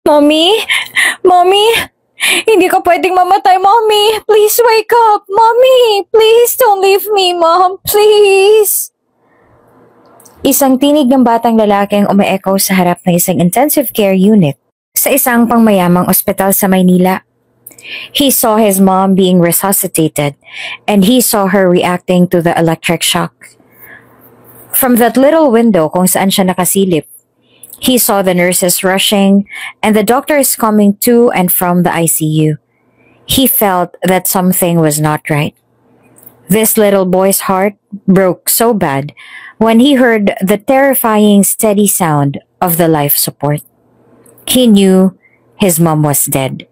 Mommy? Mommy? Hindi ka pwedeng mamatay, Mommy! Please wake up! Mommy! Please don't leave me, Mom! Please! Isang tinig ng batang lalaki ang ume-echo sa harap ng isang intensive care unit sa isang pangmayamang ospital sa Maynila. He saw his mom being resuscitated and he saw her reacting to the electric shock. From that little window kung saan siya nakasilip, he saw the nurses rushing and the doctors coming to and from the ICU. He felt that something was not right. This little boy's heart broke so bad when he heard the terrifying steady sound of the life support. He knew his mom was dead.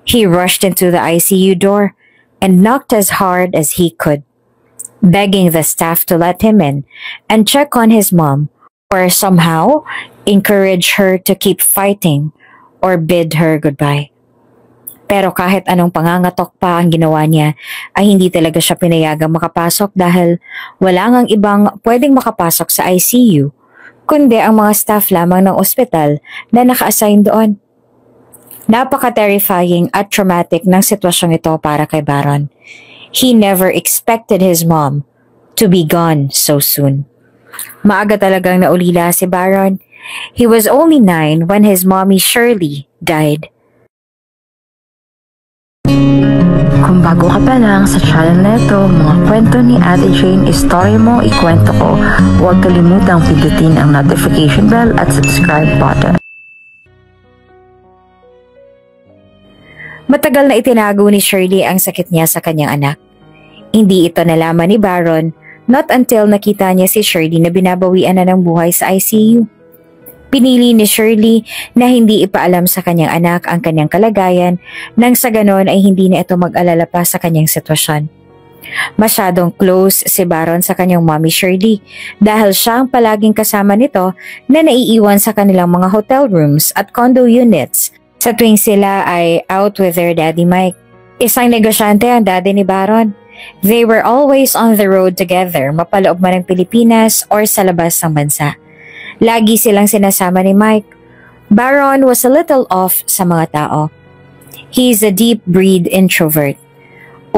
He rushed into the ICU door and knocked as hard as he could, begging the staff to let him in and check on his mom or somehow encourage her to keep fighting or bid her goodbye. Pero kahit anong pangangatok pa ang ginawa niya, ay hindi talaga siya pinayagang makapasok dahil wala ngang ibang pwedeng makapasok sa ICU, kundi ang mga staff lamang ng ospital na naka-assign doon. Napaka-terrifying at traumatic ng sitwasyong ito para kay Baron. He never expected his mom to be gone so soon. Maaga talagang naulila si Baron. He was only 9 when his mommy Shirley died. Kung bago ka pa lang sa channel na ito, mga kwento ni Ate Jane, istorya mo, ikwento ko, huwag kalimutang pindutin ang notification bell at subscribe button. Matagal na itinago ni Shirley ang sakit niya sa kanyang anak. Hindi ito nalaman ni Baron not until nakita niya si Shirley na binabawian na ng buhay sa ICU. Pinili ni Shirley na hindi ipaalam sa kanyang anak ang kanyang kalagayan nang sa ganon ay hindi na ito mag-alala pa sa kanyang sitwasyon. Masyadong close si Baron sa kanyang mommy Shirley dahil siya ang palaging kasama nito na naiiwan sa kanilang mga hotel rooms at condo units sa tuwing sila ay out with their daddy Mike. Isang negosyante ang daddy ni Baron. They were always on the road together, mapaloob man ng Pilipinas or sa labas ng bansa. Lagi silang sinasama ni Mike. Baron was a little off sa mga tao. He's a deep-breed introvert.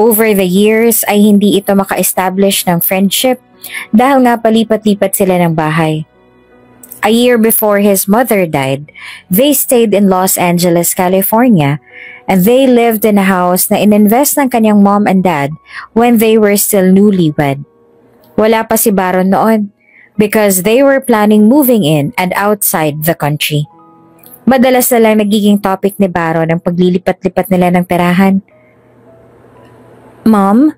Over the years ay hindi ito maka-establish ng friendship dahil nga palipat-lipat sila ng bahay. A year before his mother died, they stayed in Los Angeles, California, and they lived in a house na ininvest ng kanyang mom and dad when they were still newlywed. Wala pa si Baron noon because they were planning moving in and outside the country. Madalas na lang nagiging topic ni Baron ang paglilipat-lipat nila ng tirahan. Mom,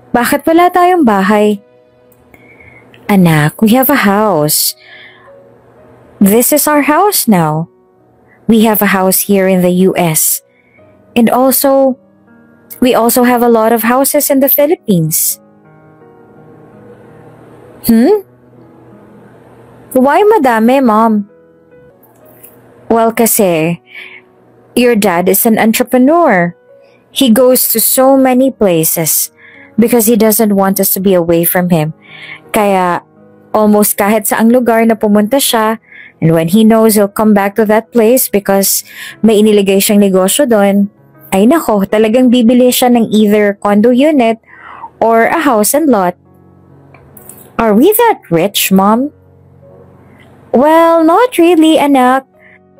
bakit wala tayong bahay? Anak, we have a house. This is our house now. We have a house here in the US. And also, we also have a lot of houses in the Philippines. Why madami, Mom? Well, kasi your dad is an entrepreneur. He goes to so many places because he doesn't want us to be away from him. Kaya almost kahit saang lugar na pumunta siya, and when he knows he'll come back to that place because may iniligay siyang negosyo doon, ay nako, talagang bibili siya ng either condo unit or a house and lot. Are we that rich, Mom? Well, not really, anak.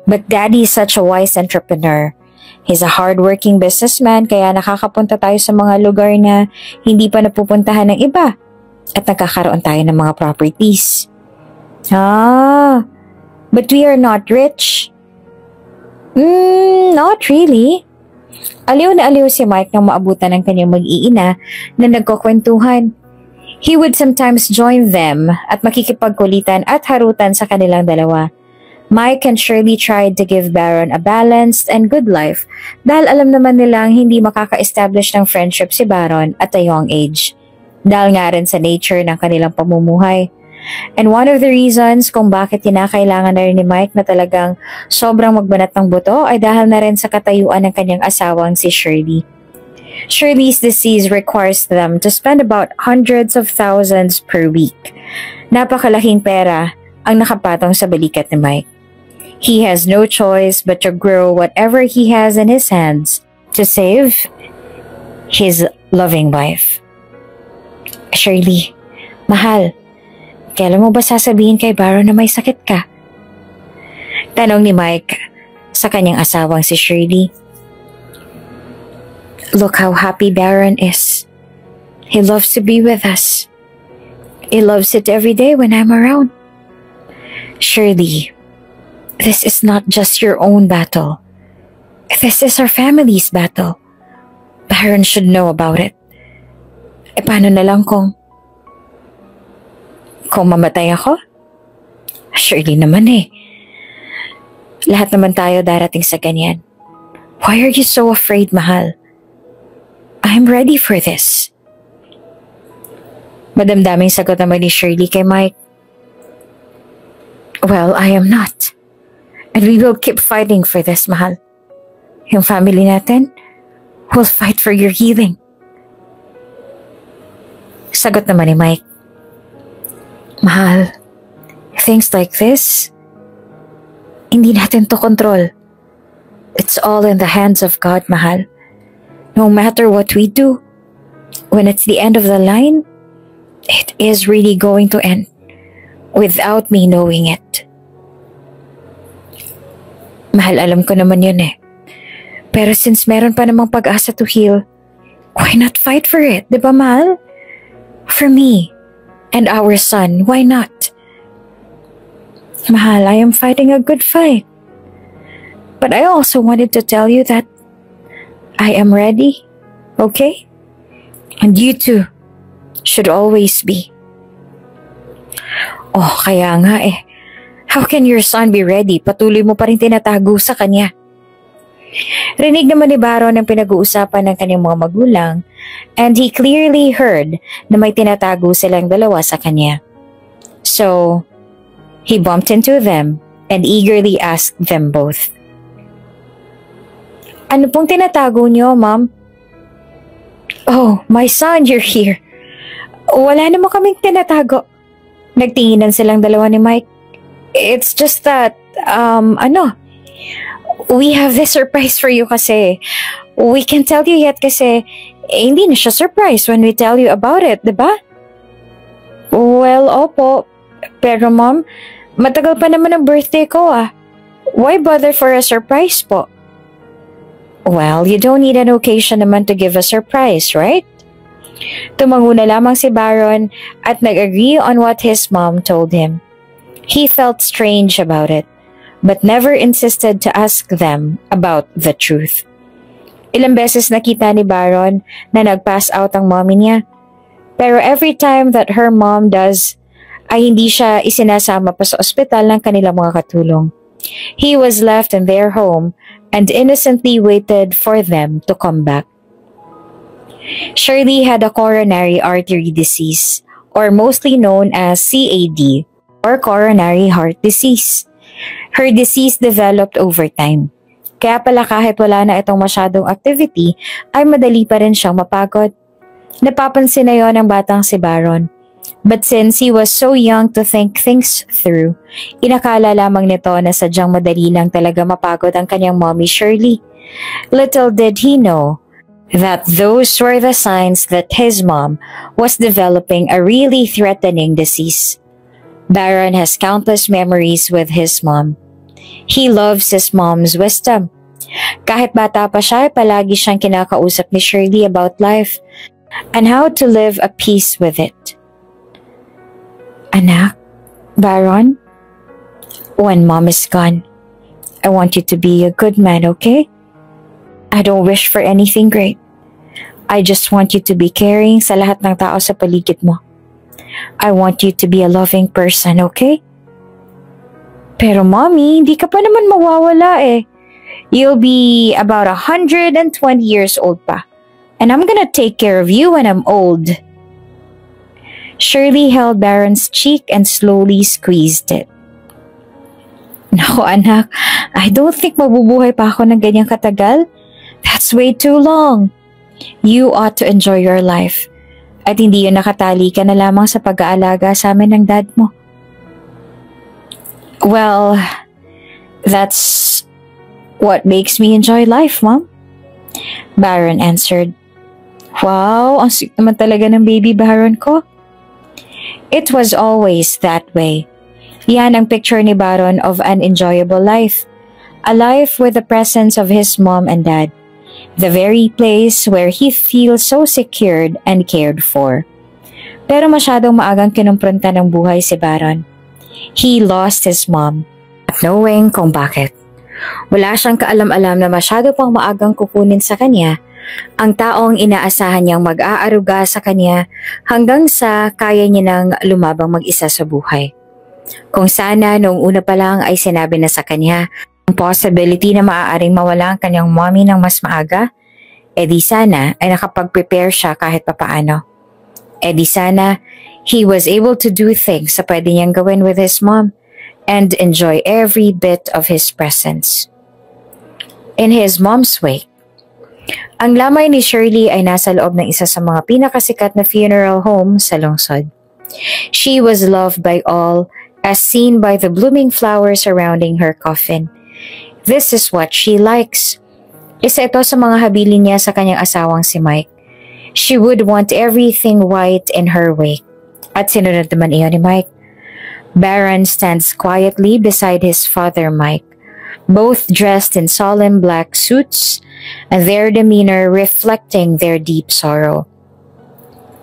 But Daddy's such a wise entrepreneur. He's a hardworking businessman kaya nakakapunta tayo sa mga lugar na hindi pa napupuntahan ng iba at nagkakaroon tayo ng mga properties. But we are not rich. Not really. Aliw na aliw si Mike nang maabutan ng kanyang mag-iina na nagkukwentuhan. He would sometimes join them at makikipagkulitan at harutan sa kanilang dalawa. Mike and Shirley tried to give Baron a balanced and good life dahil alam naman nilang hindi makaka-establish ng friendship si Baron at a young age. Dahil nga rin sa nature ng kanilang pamumuhay. And one of the reasons kung bakit kinakailangan na rin ni Mike na talagang sobrang magbanat ng buto ay dahil na rin sa katayuan ng kanyang asawang si Shirley. Shirley's disease requires them to spend about hundreds of thousands per week. Napakalaking pera ang nakapatong sa balikat ni Mike. He has no choice but to grow whatever he has in his hands to save his loving wife. Shirley, mahal, kailan mo ba sasabihin kay Baron na may sakit ka? Tanong ni Mike sa kanyang asawang si Shirley. Look how happy Baron is. He loves to be with us. He loves it every day when I'm around. Shirley, this is not just your own battle. This is our family's battle. Baron should know about it. E paano na lang kung mamatay ako? Surely naman eh. Lahat naman tayo darating sa ganyan. Why are you so afraid, mahal? I'm ready for this. Madamdaming sagot naman ni Shirley kay Mike. Well, I am not. And we will keep fighting for this, mahal. Yung family natin will fight for your healing. Sagot naman ni Mike. Mahal, things like this, hindi natin to control. It's all in the hands of God, mahal. No matter what we do, when it's the end of the line, it is really going to end without me knowing it. Mahal, alam ko naman yun eh. Pero since meron pa namang pag-asa to heal, why not fight for it, di ba mahal? For me and our son, why not? Mahal, I am fighting a good fight. But I also wanted to tell you that I am ready, okay? And you too should always be. Oh, kaya nga eh. How can your son be ready? Patuloy mo pa rin tinatago sa kanya. Rinig naman ni Baron ang pinag-uusapan ng kanyang mga magulang and he clearly heard na may tinatago silang dalawa sa kanya. So, he bumped into them and eagerly asked them both. Ano pong tinatago niyo, Mom? Oh, my son, you're here. Wala naman kaming tinatago. Nagtinginan silang dalawa ni Mike. It's just that, we have this surprise for you kasi. We can't tell you yet kasi hindi na siya surprise when we tell you about it, diba? Well, opo. Pero Mom, matagal pa naman ang birthday ko ah. Why bother for a surprise po? Well, you don't need an occasion naman to give a surprise, right? Tumango na lamang si Baron at nag-agree on what his mom told him. He felt strange about it, but never insisted to ask them about the truth. Ilang beses nakita ni Baron na nag-pass out ang mommy niya. Pero every time that her mom does, ay hindi siya isinasama pa sa ospital ng kanilang mga katulong. He was left in their home and innocently waited for them to come back. Shirley had a coronary artery disease, or mostly known as CAD, or coronary heart disease. Her disease developed over time. Kaya pala kahit wala na itong masyadong activity, ay madali pa rin siyang mapagod. Napapansin na yon ng batang si Baron. But since he was so young to think things through, inakala lamang nito na sadyang madali lang talaga mapagod ang kanyang mommy Shirley. Little did he know that those were the signs that his mom was developing a really threatening disease. Baron has countless memories with his mom. He loves his mom's wisdom. Kahit bata pa siya, palagi siyang kinakausap ni Shirley about life and how to live at peace with it. Anak, Baron, when Mom is gone, I want you to be a good man, okay? I don't wish for anything great. I just want you to be caring sa lahat ng tao sa paligid mo. I want you to be a loving person, okay? Pero Mommy, hindi ka pa naman mawawala eh. You'll be about 120 years old pa. And I'm gonna take care of you when I'm old. Shirley held Baron's cheek and slowly squeezed it. Naku anak, I don't think mabubuhay pa ako ng ganyang katagal. That's way too long. You ought to enjoy your life. At hindi yun nakatali ka na lamang sa pag-aalaga sa amin ng dad mo. Well, That's what makes me enjoy life, Mom. Baron answered. Wow, ang sweet naman talaga ng baby Baron ko. It was always that way. Yan ang picture ni Baron of an enjoyable life. A life with the presence of his mom and dad. The very place where he feels so secured and cared for. Pero masyadong maagang kinumpronta ng buhay si Baron. He lost his mom, not knowing kung bakit. Wala siyang kaalam-alam na masyado pang maagang kukunin sa kanya ang taong inaasahan niyang mag-aaruga sa kanya hanggang sa kaya niya nang lumabang mag-isa sa buhay. Kung sana noong una pa lang ay sinabi na sa kanya ang possibility na maaaring mawala ang kanyang mommy ng mas maaga, edi sana ay nakapag-prepare siya kahit papaano. Edi sana he was able to do things sa pwede niyang gawin with his mom and enjoy every bit of his presence. In his mom's wake, ang lamay ni Shirley ay nasa loob ng isa sa mga pinakasikat na funeral home sa lungsod. She was loved by all as seen by the blooming flowers surrounding her coffin. This is what she likes. Isa ito sa mga habilin niya sa kanyang asawang si Mike. She would want everything white in her wake. At sinunod naman iyon ni Mike. Baron stands quietly beside his father Mike, both dressed in solemn black suits, and their demeanor reflecting their deep sorrow.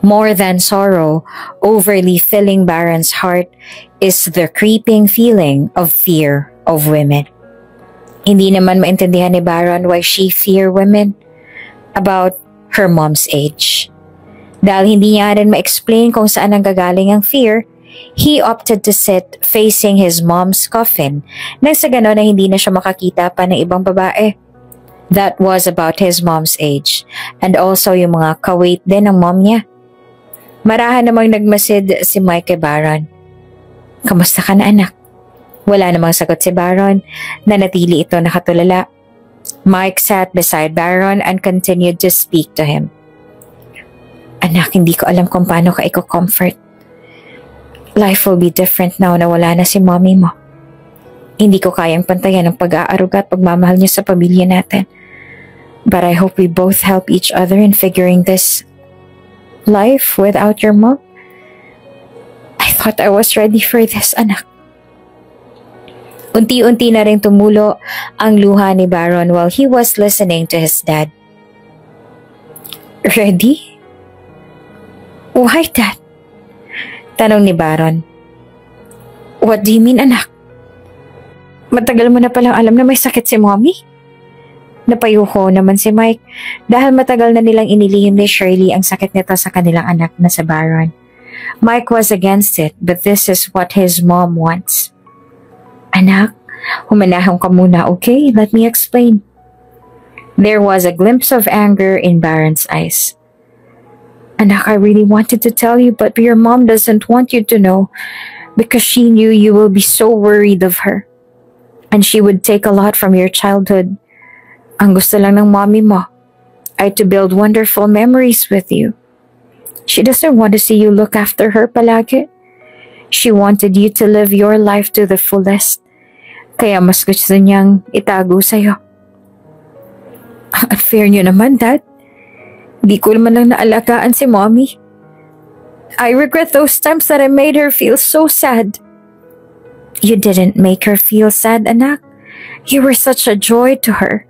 More than sorrow, overly filling Baron's heart is the creeping feeling of fear of women. Hindi naman maintindihan ni Baron why she fear women about her mom's age. Dahil hindi niya rin ma-explain kung saan ang gagaling ang fear, he opted to sit facing his mom's coffin nang sa ganon na hindi na siya makakita pa ng ibang babae. That was about his mom's age and also yung mga kawait din ng mom niya. Marahan namang nagmasid si Mike kay Baron. Kamusta ka na anak? Wala namang sagot si Baron, nanatili ito nakatulala. Mike sat beside Baron and continued to speak to him. Anak, hindi ko alam kung paano ka i-comfort. Life will be different now na wala na si mommy mo. Hindi ko kayang pantayan ang pag-aaruga at pagmamahal niyo sa pamilya natin. But I hope we both help each other in figuring this life without your mom. I thought I was ready for this, anak. Unti-unti na rin tumulo ang luha ni Baron while he was listening to his dad. Ready? Why that? Tanong ni Baron. What do you mean, anak? Matagal mo na palang alam na may sakit si mommy? Napayuko naman si Mike dahil matagal na nilang inilihim ni Shirley ang sakit nito sa kanilang anak na si Baron. Mike was against it, but this is what his mom wants. Anak, humanahon ka muna, okay? Let me explain. There was a glimpse of anger in Baron's eyes. Anak, I really wanted to tell you, but your mom doesn't want you to know because she knew you will be so worried of her. And she would take a lot from your childhood. Ang gusto lang ng mommy mo ay to build wonderful memories with you. She doesn't want to see you look after her palagi. She wanted you to live your life to the fullest. Kaya mas gusto niyang itago sa'yo. Ang unfair niyo naman, Dad. Di ko naman lang naalagaan si mommy. I regret those times that I made her feel so sad. You didn't make her feel sad, anak. You were such a joy to her.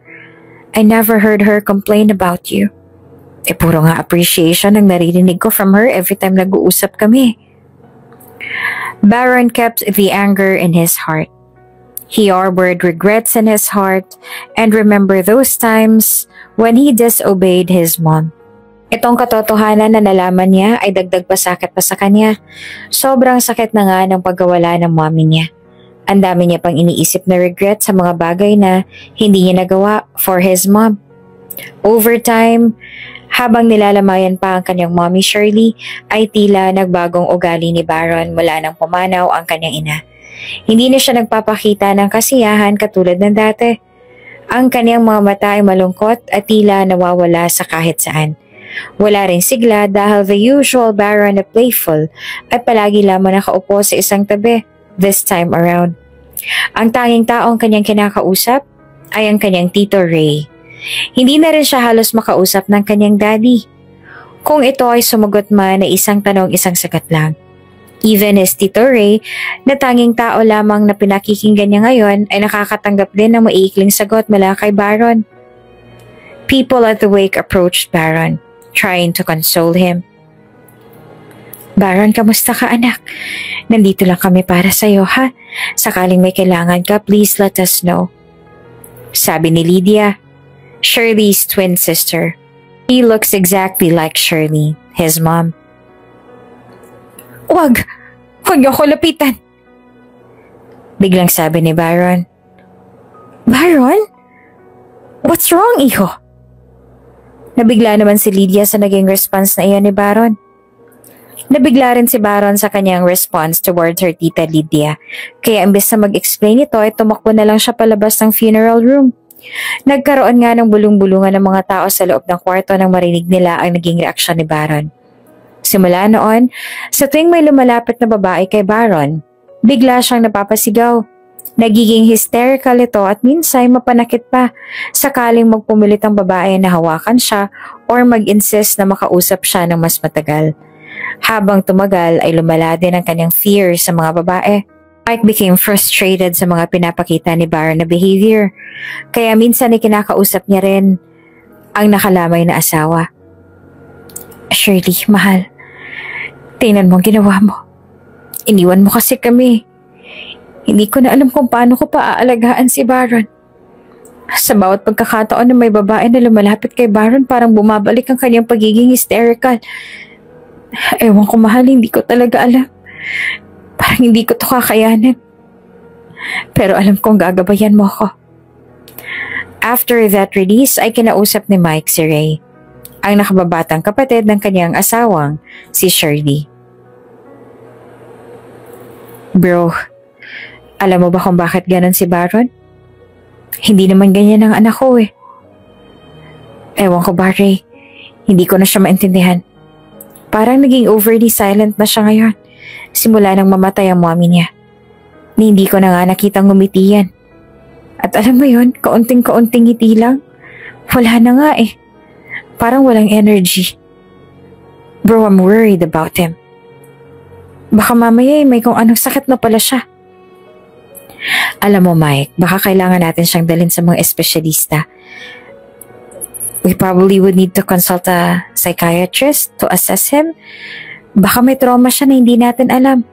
I never heard her complain about you. Puro nga appreciation ang naririnig ko from her every time nag-uusap kami. Baron kept the anger in his heart. He harbored regrets in his heart and remembered those times when he disobeyed his mom. Itong katotohanan na nalaman niya ay dagdag pasakit pa sa kanya. Sobrang sakit na nga ng pagkawala ng mommy niya. Ang dami niya pang iniisip na regret sa mga bagay na hindi niya nagawa for his mom. Over time, habang nilalamayan pa ang kanyang mommy Shirley, ay tila nagbagong ugali ni Baron mula nang pumanaw ang kanyang ina. Hindi na siya nagpapakita ng kasiyahan katulad ng dati. Ang kanyang mga mata ay malungkot at tila nawawala sa kahit saan. Wala ring sigla dahil the usual Baron na playful ay palagi lamang nakaupo sa isang tabi. This time around, Ang tanging taong kanyang kinakausap ay ang kanyang Tito Ray. Hindi na rin siya halos makausap ng kanyang daddy. Kung ito ay sumagot man na isang tanong isang sagot lang. Even as Tito Ray, na tanging tao lamang na pinakikinggan niya ngayon ay nakakatanggap din ng maiikling sagot mula kay Baron. People at the wake approached Baron, trying to console him. Baron, kamusta ka anak? Nandito lang kami para sa'yo ha. Sakaling may kailangan ka, please let us know. Sabi ni Lydia, Shirley's twin sister. He looks exactly like Shirley, his mom. Huwag niyo ako lapitan. Biglang sabi ni Baron. Baron? What's wrong, iho? Nabigla naman si Lydia sa naging response na iyan ni Baron. Nabigla rin si Baron sa kanyang response towards her tita Lydia, kaya imbes na mag-explain ito ay tumakbo na lang siya palabas ng funeral room. Nagkaroon nga ng bulong-bulungan ng mga tao sa loob ng kwarto nang marinig nila ang naging reaksyon ni Baron. Simula noon, sa tuwing may lumalapit na babae kay Baron, bigla siyang napapasigaw. Nagiging hysterical ito at minsan mapanakit pa sakaling magpumilit ang babae na hawakan siya or mag-insist na makausap siya ng mas matagal. Habang tumagal ay lumala din ang kanyang fear sa mga babae. Mike became frustrated sa mga pinapakita ni Baron na behavior, kaya minsan ay kinakausap niya rin ang nakalamay na asawa. Shirley, mahal, tingnan mo ang ginawa mo. Iniwan mo kasi kami. Hindi ko na alam kung paano ko paaalagaan si Baron. Sa bawat pagkakataon na may babae na lumalapit kay Baron, parang bumabalik ang kanyang pagiging hysterical. Ewan ko mahal, hindi ko talaga alam. Parang hindi ko to kakayanin. Pero alam kong gagabayan mo ako. After that release ay kinausap ni Mike si Ray, ang nakababatang kapatid ng kanyang asawang si Shirley. Bro, alam mo ba kung bakit ganon si Baron? Hindi naman ganyan ang anak ko eh. Ewan ko ba, Ray, hindi ko na siya maintindihan. Parang naging overly silent na siya ngayon, simula nang mamatay ang mommy niya. Hindi ko na nga nakitang ngumiti yan. At alam mo yun, kaunting-kaunting ngiti lang. Wala na nga eh. Parang walang energy. Bro, I'm worried about him. Baka mamaya may kung anong sakit na pala siya. Alam mo Mike, baka kailangan natin siyang dalhin sa mga espesyalista. We probably would need to consult a psychiatrist to assess him. Baka may trauma siya na hindi natin alam.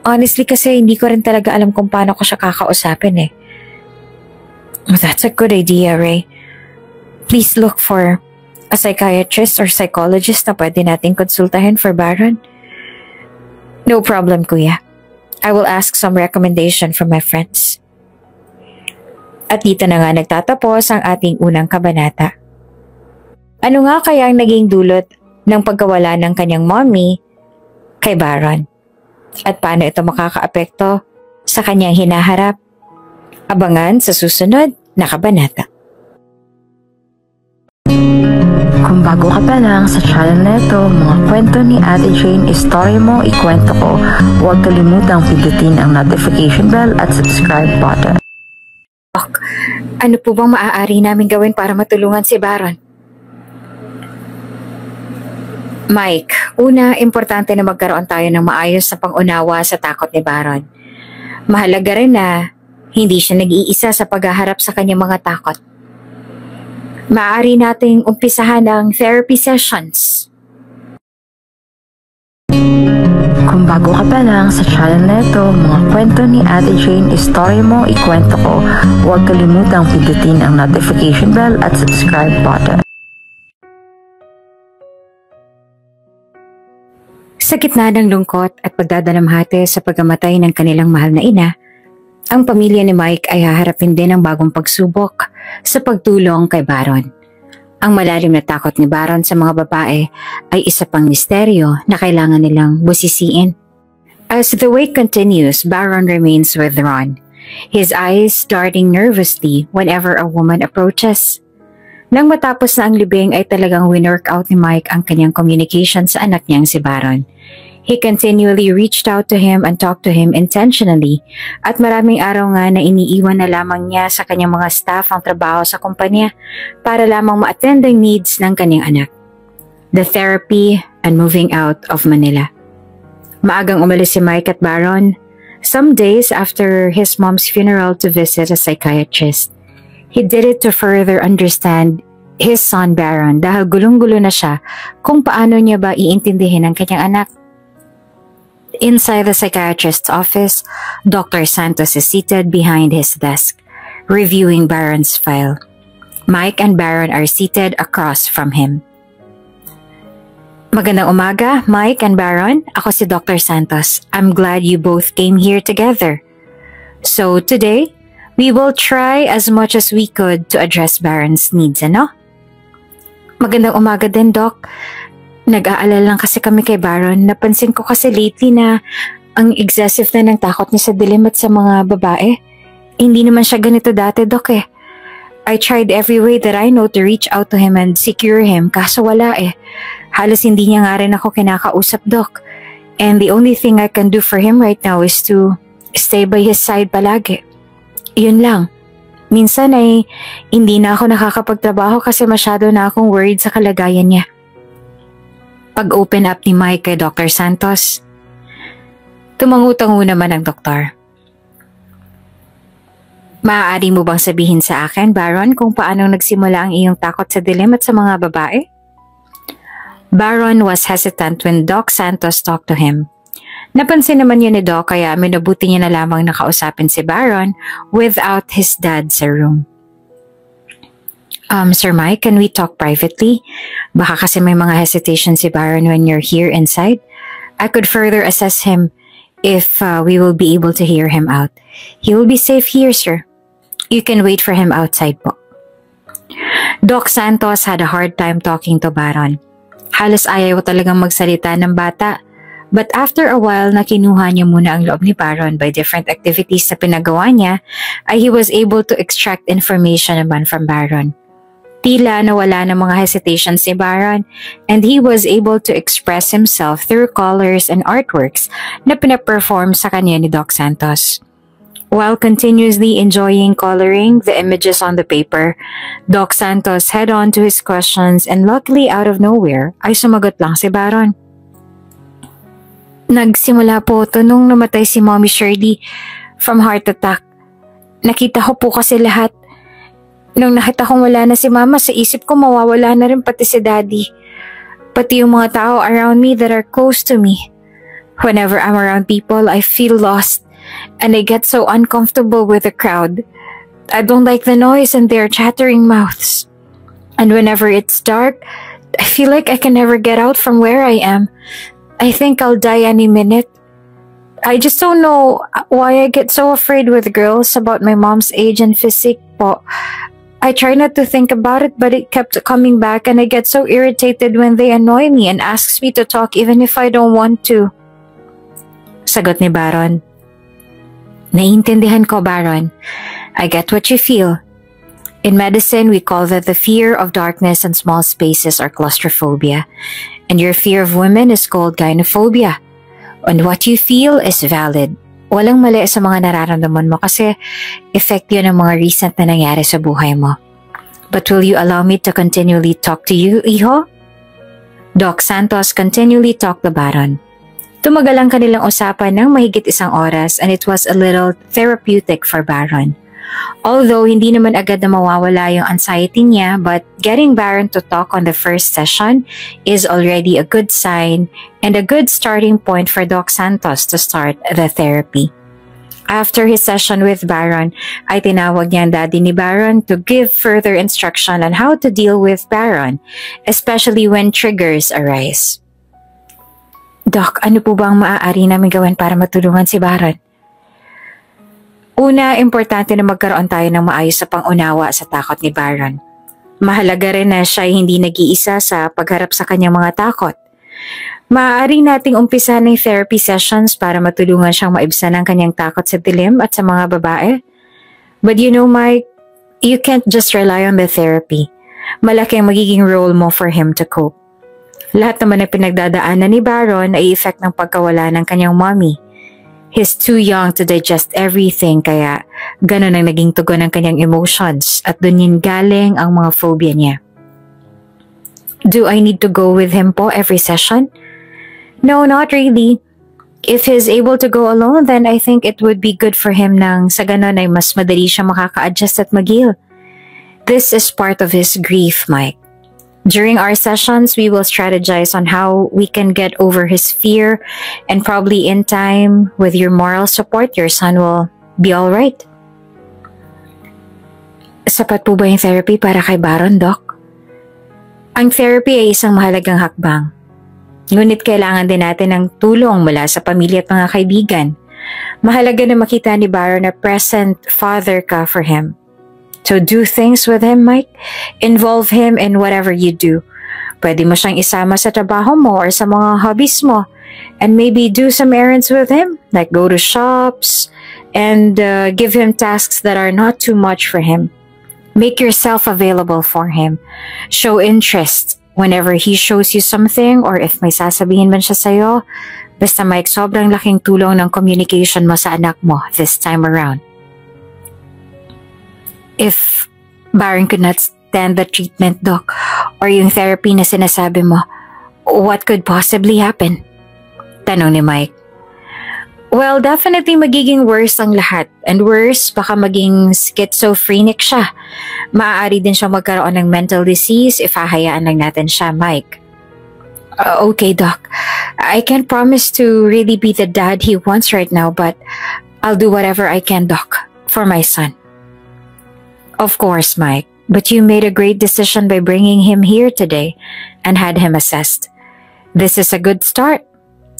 Honestly kasi hindi ko rin talaga alam kung paano ko siya kakausapin eh. That's a good idea, Ray. Please look for a psychiatrist or psychologist na pwede nating konsultahin for Baron. No problem, Kuya. I will ask some recommendation from my friends. At dito na nga nagtatapos ang ating unang kabanata. Ano nga kaya ang naging dulot ng pagkawala ng kanyang mommy kay Baron? At paano ito makakaapekto sa kanyang hinaharap? Abangan sa susunod na kabanata. Kung bago ka pa lang sa channel na ito, mga kwento ni Ate Jane, istorya mo, ikwento ko, huwag kalimutang pindutin ang notification bell at subscribe button. Ano po bang maaari namin gawin para matulungan si Baron? Mike, una, importante na magkaroon tayo ng maayos na pangunawa sa takot ni Baron. Mahalaga rin na hindi siya nag-iisa sa paghaharap sa kanyang mga takot. Maaari nating umpisahan ng therapy sessions. Kung bago ka pa lang sa channel na ito, mga kwento ni Ate Jane, istorya mo, ikwento ko, huwag kalimutang pindutin ang notification bell at subscribe button. Sa gitna ng lungkot at pagdadalamhati sa pagkamatay ng kanilang mahal na ina, ang pamilya ni Mike ay haharapin din ang bagong pagsubok sa pagtulong kay Baron. Ang malalim na takot ni Baron sa mga babae ay isa pang misteryo na kailangan nilang busisiin. As the wake continues, Baron remains withdrawn, his eyes darting nervously whenever a woman approaches. Nang matapos na ang libing ay talagang winwork out ni Mike ang kanyang communication sa anak niyang si Baron. He continually reached out to him and talked to him intentionally at maraming araw nga na iniiwan na lamang niya sa kanyang mga staff ang trabaho sa kumpanya para lamang ma-attend ang needs ng kanyang anak. The therapy and moving out of Manila. Maagang umalis si Mike at Baron some days after his mom's funeral to visit a psychiatrist. He did it to further understand his son Baron dahil gulong-gulo na siya kung paano niya ba iintindihin ang kanyang anak. Inside the psychiatrist's office, Dr. Santos is seated behind his desk, reviewing Baron's file. Mike and Baron are seated across from him. Magandang umaga, Mike and Baron. Ako si Dr. Santos. I'm glad you both came here together. So today, we will try as much as we could to address Baron's needs, ano? Magandang umaga din, Doc. Nag-aalala lang kasi kami kay Baron. Napansin ko kasi lately na ang excessive na ng takot niya sa dilim at sa mga babae. Hindi naman siya ganito dati, Doc eh. I tried every way that I know to reach out to him and secure him, kaso wala eh. Halos hindi niya nga rin ako kinakausap, Doc. And the only thing I can do for him right now is to stay by his side palagi. Yun lang. Minsan ay hindi na ako nakakapagtrabaho kasi masyado na akong worried sa kalagayan niya. Pag-open up ni Mike kay Dr. Santos, tumangutango naman ang doktor. Maaari mo bang sabihin sa akin, Baron, kung paano nagsimula ang iyong takot sa dilim at sa mga babae? Baron was hesitant when Doc Santos talked to him. Napansin naman yun ni Doc kaya minabuti niya na lamang nakausapin si Baron without his dad sa room. Sir Mike, can we talk privately? Baka kasi may mga hesitation si Baron when you're here inside. I could further assess him if we will be able to hear him out. He will be safe here, sir. You can wait for him outside po. Doc Santos had a hard time talking to Baron. Halos ayaw talagang magsalita ng bata. But after a while na kinuha niya muna ang loob ni Baron by different activities na pinagawa niya, ay he was able to extract information naman from Baron. Tila nawala ng mga hesitations si Baron and he was able to express himself through colors and artworks na pinaperform sa kanya ni Doc Santos. While continuously enjoying coloring the images on the paper, Doc Santos head on to his questions and luckily out of nowhere ay sumagot lang si Baron. Nagsimula po ito nung namatay si Mommy Shirley from heart attack. Nakita ko po kasi lahat. Nung nakita kong wala na si Mama, sa isip ko mawawala na rin pati si Daddy. Pati yung mga tao around me that are close to me. Whenever I'm around people, I feel lost and I get so uncomfortable with the crowd. I don't like the noise and their chattering mouths. And whenever it's dark, I feel like I can never get out from where I am. I think I'll die any minute. I just don't know why I get so afraid with girls about my mom's age and physique po. I try not to think about it but it kept coming back and I get so irritated when they annoy me and asks me to talk even if I don't want to. Sagot ni Baron. Naiintindihan ko, Baron. I get what you feel. In medicine, we call that the fear of darkness and small spaces or claustrophobia. And your fear of women is called gynophobia. And what you feel is valid. Walang mali sa mga nararamdaman mo kasi effect yun ng mga recent na nangyari sa buhay mo. But will you allow me to continually talk to you, Iho? Doc Santos continually talked to Baron. Tumagal ang kanilang usapan ng mahigit 1 oras and it was a little therapeutic for Baron. Although hindi naman agad na mawawala yung anxiety niya, but getting Baron to talk on the first session is already a good sign and a good starting point for Doc Santos to start the therapy. After his session with Baron, ay tinawag niya ang daddy ni Baron to give further instruction on how to deal with Baron, especially when triggers arise. Doc, ano po ba ang maaari namin gawin para matulungan si Baron? Una, importante na magkaroon tayo ng maayos sa pangunawa sa takot ni Baron. Mahalaga rin na siya ay hindi nag-iisa sa pagharap sa kanyang mga takot. Maaari nating umpisa ng therapy sessions para matulungan siyang maibsan ang kanyang takot sa dilim at sa mga babae. But you know, Mike, you can't just rely on the therapy. Malaki ang magiging role mo for him to cope. Lahat naman na pinagdadaanan ni Baron ay effect ng pagkawala ng kanyang mommy. He's too young to digest everything kaya ganun ang naging tugon ng kanyang emotions at dun yun galing ang mga phobia niya. Do I need to go with him po every session? No, not really. If he's able to go alone, then I think it would be good for him nang sa ganun ay mas madali siya makaka-adjust at mag-heal. This is part of his grief, Mike. During our sessions, we will strategize on how we can get over his fear and probably in time, with your moral support, your son will be alright. Sapat po ba yung therapy para kay Baron, Doc? Ang therapy ay isang mahalagang hakbang. Ngunit kailangan din natin ng tulong mula sa pamilya at mga kaibigan. Mahalaga na makita ni Baron na present father ka for him. So do things with him, Mike. Involve him in whatever you do. Pwede mo siyang isama sa trabaho mo or sa mga hobbies mo. And maybe do some errands with him, like go to shops and give him tasks that are not too much for him. Make yourself available for him. Show interest whenever he shows you something or if may sasabihin man siya sa'yo. Basta Mike, sobrang laking tulong ng communication mo sa anak mo this time around. If Baron could not stand the treatment, Doc, or yung therapy na sinasabi mo, what could possibly happen? Tanong ni Mike. Well, definitely magiging worse ang lahat. And worse, baka maging schizophrenic siya. Maaari din siya magkaroon ng mental disease if hahayaan lang natin siya, Mike. Okay, Doc. I can't promise to really be the dad he wants right now, but I'll do whatever I can, Doc, for my son. Of course, Mike, but you made a great decision by bringing him here today and had him assessed. This is a good start.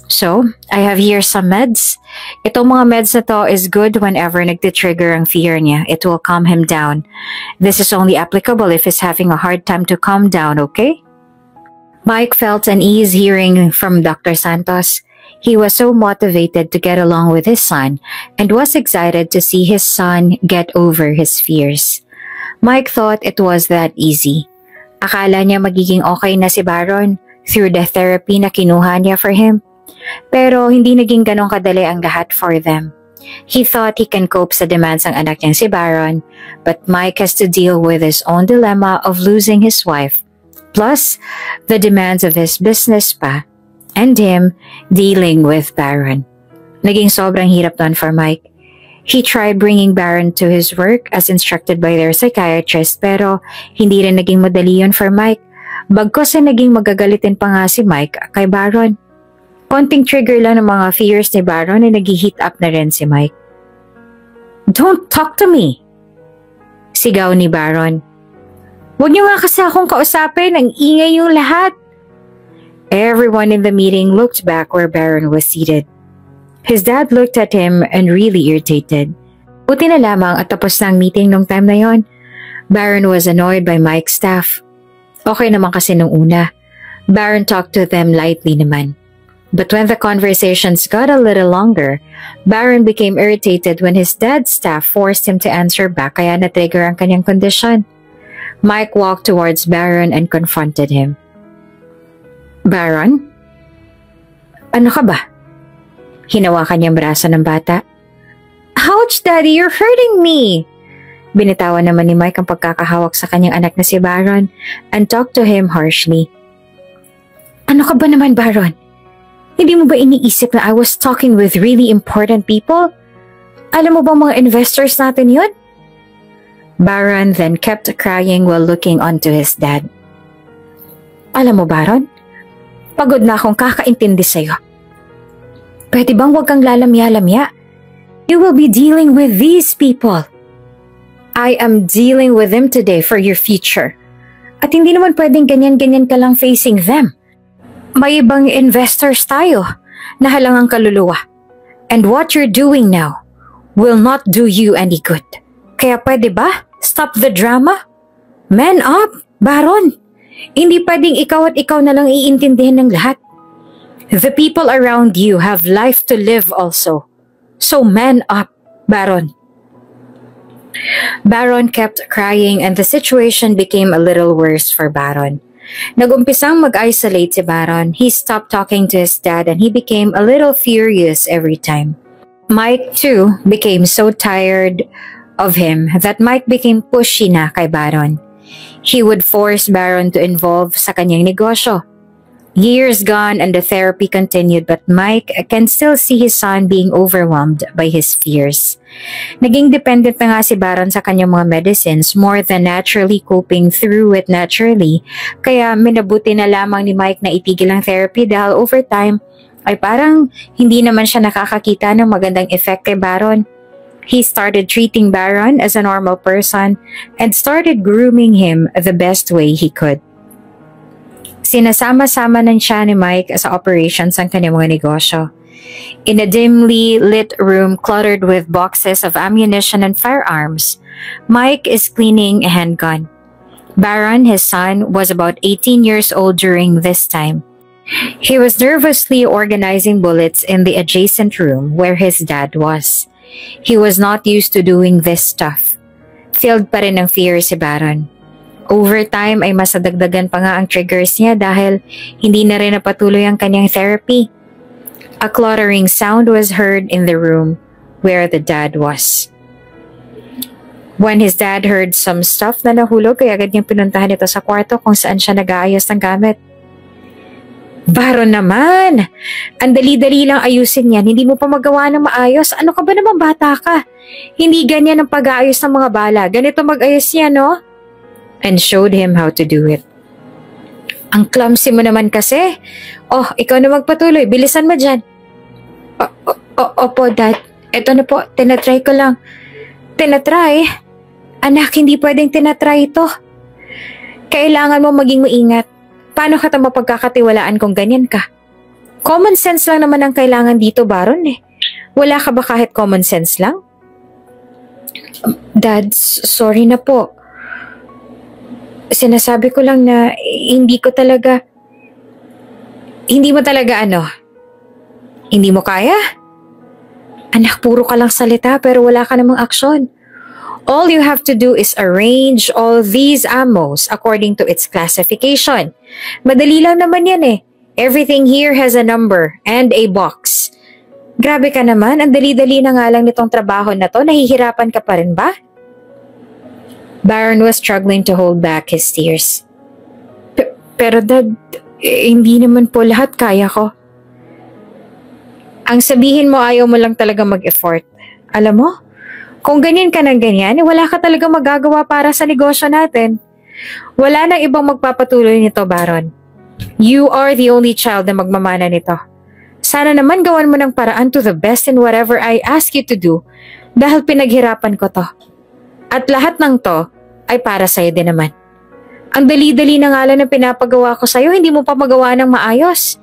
So, I have here some meds. Itong mga meds na to is good whenever nagtitrigger ang fear niya. It will calm him down. This is only applicable if he's having a hard time to calm down, okay? Mike felt an ease hearing from Dr. Santos. He was so motivated to get along with his son and was excited to see his son get over his fears. Mike thought it was that easy. Akala niya magiging okay na si Baron through the therapy na kinuha niya for him. Pero hindi naging ganong kadali ang lahat for them. He thought he can cope sa demands ng anak niyang si Baron, but Mike has to deal with his own dilemma of losing his wife, plus the demands of his business pa, and him dealing with Baron. Naging sobrang hirap nun for Mike. He tried bringing Baron to his work as instructed by their psychiatrist pero hindi rin naging madali yun for Mike. Bagkos ay naging magagalitin pa nga si Mike kay Baron. Konting trigger lang ng mga fears ni Baron ay nag-heat up na rin si Mike. Don't talk to me! Sigaw ni Baron. Huwag niyo nga kasi akong kausapin, ang ingay yung lahat. Everyone in the meeting looked back where Baron was seated. His dad looked at him and really irritated. Buti na lamang at tapos na ang meeting nung time na yon. Baron was annoyed by Mike's staff. Okay naman kasi nung una. Baron talked to them lightly naman. But when the conversations got a little longer, Baron became irritated when his dad's staff forced him to answer back kaya na-trigger ang kanyang kondisyon. Mike walked towards Baron and confronted him. Baron? Ano ka ba? Hinawakan niyang braso ng bata. Ouch, Daddy! You're hurting me! Binitawan naman ni Mike ang pagkakahawak sa kanyang anak na si Baron and talked to him harshly. Ano ka ba naman, Baron? Hindi mo ba iniisip na I was talking with really important people? Alam mo ba mga investors natin yun? Baron then kept crying while looking onto his dad. Alam mo, Baron? Pagod na akong kakaintindi sa'yo. Pwede bang huwag kang lalamya-lamya? You will be dealing with these people. I am dealing with them today for your future. At hindi naman pwedeng ganyan-ganyan ka lang facing them. May ibang investors tayo na halangang kaluluwa. And what you're doing now will not do you any good. Kaya pwede ba? Stop the drama? Man up, Baron. Hindi pwedeng ikaw at ikaw na lang iintindihan ng lahat. The people around you have life to live also. So man up, Baron. Baron kept crying and the situation became a little worse for Baron. Nagumpisang mag-isolate si Baron. He stopped talking to his dad and he became a little furious every time. Mike too became so tired of him that Mike became pushy na kay Baron. He would force Baron to involve sa kanyang negosyo. Years gone and the therapy continued, but Mike can still see his son being overwhelmed by his fears. Naging dependent na nga si Baron sa kanyang mga medicines more than naturally coping through it naturally. Kaya minabuti na lamang ni Mike na itigil ang therapy dahil over time ay parang hindi naman siya nakakakita ng magandang effect kay Baron. He started treating Baron as a normal person and started grooming him the best way he could. Sinasama-sama na siya ni Mike sa operations ng kanyang mga negosyo. In a dimly lit room cluttered with boxes of ammunition and firearms, Mike is cleaning a handgun. Baron, his son, was about 18 years old during this time. He was nervously organizing bullets in the adjacent room where his dad was. He was not used to doing this stuff. Filled pa rin ng fear si Baron. Over time ay masadagdagan pa nga ang triggers niya dahil hindi na rin napatuloy ang kanyang therapy. A cluttering sound was heard in the room where the dad was. When his dad heard some stuff na nahulog, ay agad niyang pinuntahan ito sa kwarto kung saan siya nag-aayos ng gamit. Baron naman! Ang dali-dali lang ayusin yan, hindi mo pa magawa ng maayos. Ano ka ba naman, bata ka? Hindi ganyan ang pag-aayos ng mga bala. Ganito mag-ayos yan, no? And showed him how to do it. Ang clumsy mo naman kasi. Oh, ikaw na magpatuloy. Bilisan mo dyan. Opo, Dad. Ito na po. Tinatry ko lang. Tinatry? Anak, hindi pwedeng tinatry ito. Kailangan mo maging maingat. Paano ka mapagkakatiwalaan kung ganyan ka? Common sense lang naman ang kailangan dito, Baron eh. Wala ka ba kahit common sense lang? Dad, sorry na po. Sinasabi ko lang na hindi mo talaga hindi mo kaya? Anak, puro ka lang salita pero wala ka namang aksyon. All you have to do is arrange all these ammos according to its classification. Madali lang naman yan eh. Everything here has a number and a box. Grabe ka naman, ang dali-dali na nga lang nitong trabaho na to, nahihirapan ka pa rin ba? Baron was struggling to hold back his tears. Pero Dad, hindi naman po lahat kaya ko. Ang sabihin mo ayaw mo lang talaga mag-effort. Alam mo, kung ganyan ka ng ganyan, wala ka talaga magagawa para sa negosyo natin. Wala nang ibang magpapatuloy nito, Baron. You are the only child na magmamana nito. Sana naman gawan mo ng paraan to the best in whatever I ask you to do dahil pinaghirapan ko to. At lahat ng to ay para sa'yo din naman. Ang dali-dali na nga lang na pinapagawa ko sa'yo, hindi mo pa magawa ng maayos.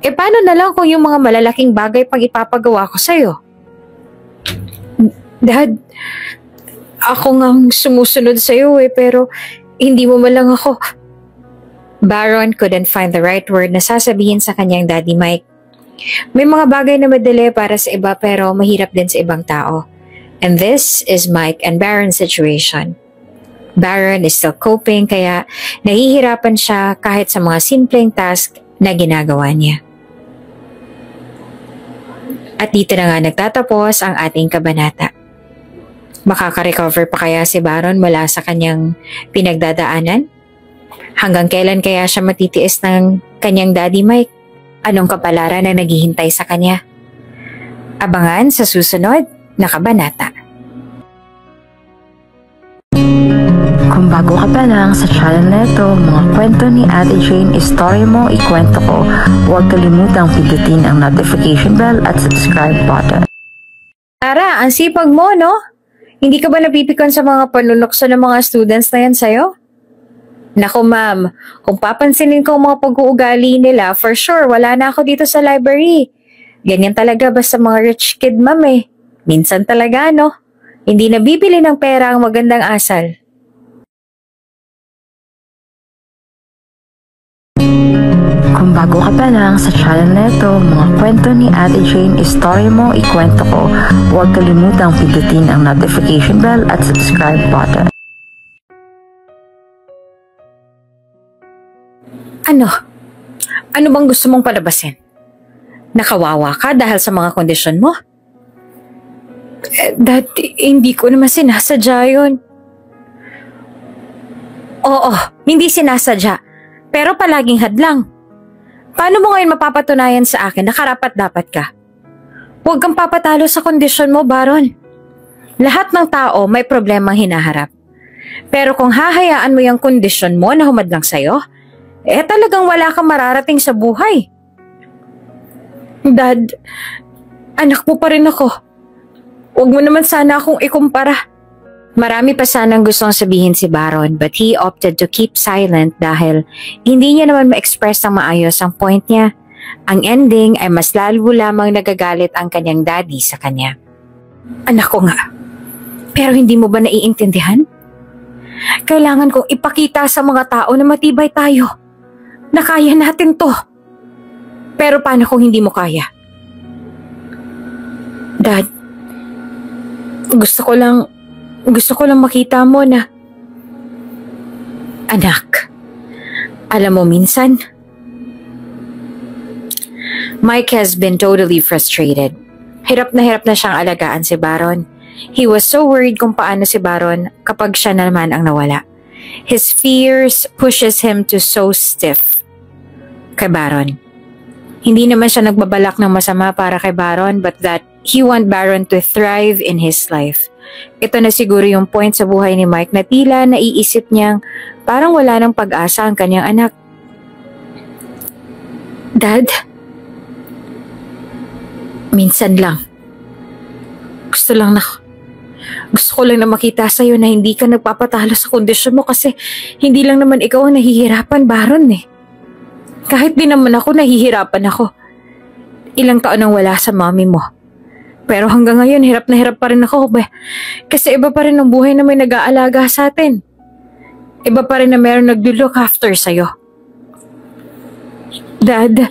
E paano na lang kung yung mga malalaking bagay pang ipapagawa ko sa'yo? Dad, ako ngang sumusunod sa'yo pero hindi mo malang ako. Baron couldn't find the right word na sasabihin sa kanyang Daddy Mike. May mga bagay na madali para sa iba pero mahirap din sa ibang tao. And this is Mike and Baron's situation. Baron is still coping kaya nahihirapan siya kahit sa mga simpleng task na ginagawa niya. At dito na nga nagtatapos ang ating kabanata. Makaka-recover pa kaya si Baron mula sa kanyang pinagdadaanan? Hanggang kailan kaya siya matitiis ng kanyang Daddy Mike? Anong kapalaran na naghihintay sa kanya? Abangan sa susunod na kabanata. Kung bago ka pa lang sa channel na ito, mga kwento ni Ate Jane, Story Mo, Ikwento Ko, huwag kalimutang pindutin ang notification bell at subscribe button. Tara, ang sipag mo, no? Hindi ka ba napipikon sa mga panunokso ng mga students na yan sa'yo? Naku ma'am, kung papansinin ko ang mga pag-uugali nila, for sure, wala na ako dito sa library. Ganyan talaga basta mga rich kid ma'am eh. Minsan talaga, no? Hindi nabibili ng pera ang magandang asal. Kung bago ka pa lang sa channel na ito, mga kwento ni Ate Jane, Story Mo, Ikwento Ko, huwag kalimutang pindutin ang notification bell at subscribe button. Ano? Ano bang gusto mong palabasin? Nakawawa ka dahil sa mga kondisyon mo? Dad, hindi ko naman sinasadya yun. Oo, hindi sinasadya. Pero palaging hadlang. Paano mo ngayon mapapatunayan sa akin na karapat-dapat ka? Huwag kang papatalo sa kondisyon mo, Baron. Lahat ng tao may problemang hinaharap. Pero kung hahayaan mo yung kondisyon mo na humadlang sa'yo, talagang wala kang mararating sa buhay. Dad, anak mo pa rin ako. Huwag mo naman sana akong ikumpara. Marami pa sanang gustong sabihin si Baron but he opted to keep silent dahil hindi niya naman ma-express ng maayos ang point niya. Ang ending ay mas lalo lamang nagagalit ang kanyang daddy sa kanya. Anak ko nga, pero hindi mo ba naiintindihan? Kailangan kong ipakita sa mga tao na matibay tayo, na kaya natin to. Pero paano kung hindi mo kaya? Dad, gusto ko lang makita mo na, anak, alam mo minsan, Mike has been totally frustrated. Hirap na siyang alagaan si Baron. He was so worried kung paano si Baron kapag siya naman ang nawala. His fears pushes him to so stiff kay Baron. Hindi naman siya nagbabalak ng masama para kay Baron but that he want Baron to thrive in his life. Ito na siguro yung point sa buhay ni Mike na tila naiisip niyang parang wala ng pag-asa ang kanyang anak. Dad, minsan lang. Gusto ko lang na makita sa'yo na hindi ka nagpapatalo sa kondisyon mo kasi hindi lang naman ikaw ang nahihirapan, Baron eh. Kahit din naman ako, nahihirapan ako. Ilang taon nang wala sa mami mo. Pero hanggang ngayon, hirap na hirap pa rin ako. Kasi iba pa rin ang buhay na may nag-aalaga sa atin. Iba pa rin na meron nag-look after sa'yo. Dad,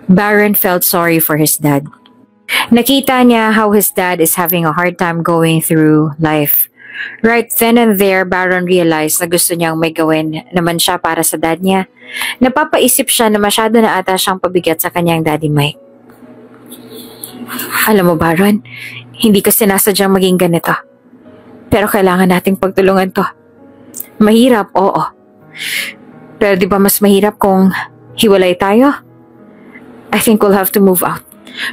Baron felt sorry for his dad. Nakita niya how his dad is having a hard time going through life. Right then and there, Baron realized na gusto niyang may gawin naman siya para sa dad niya. Napapaisip siya na masyado na ata siyang pabigat sa kanyang daddy Mike. Alam mo, Baron, hindi ko sinasadyang maging ganito. Pero kailangan nating pagtulungan to. Mahirap, oo. Pero di ba mas mahirap kung hiwalay tayo? I think we'll have to move out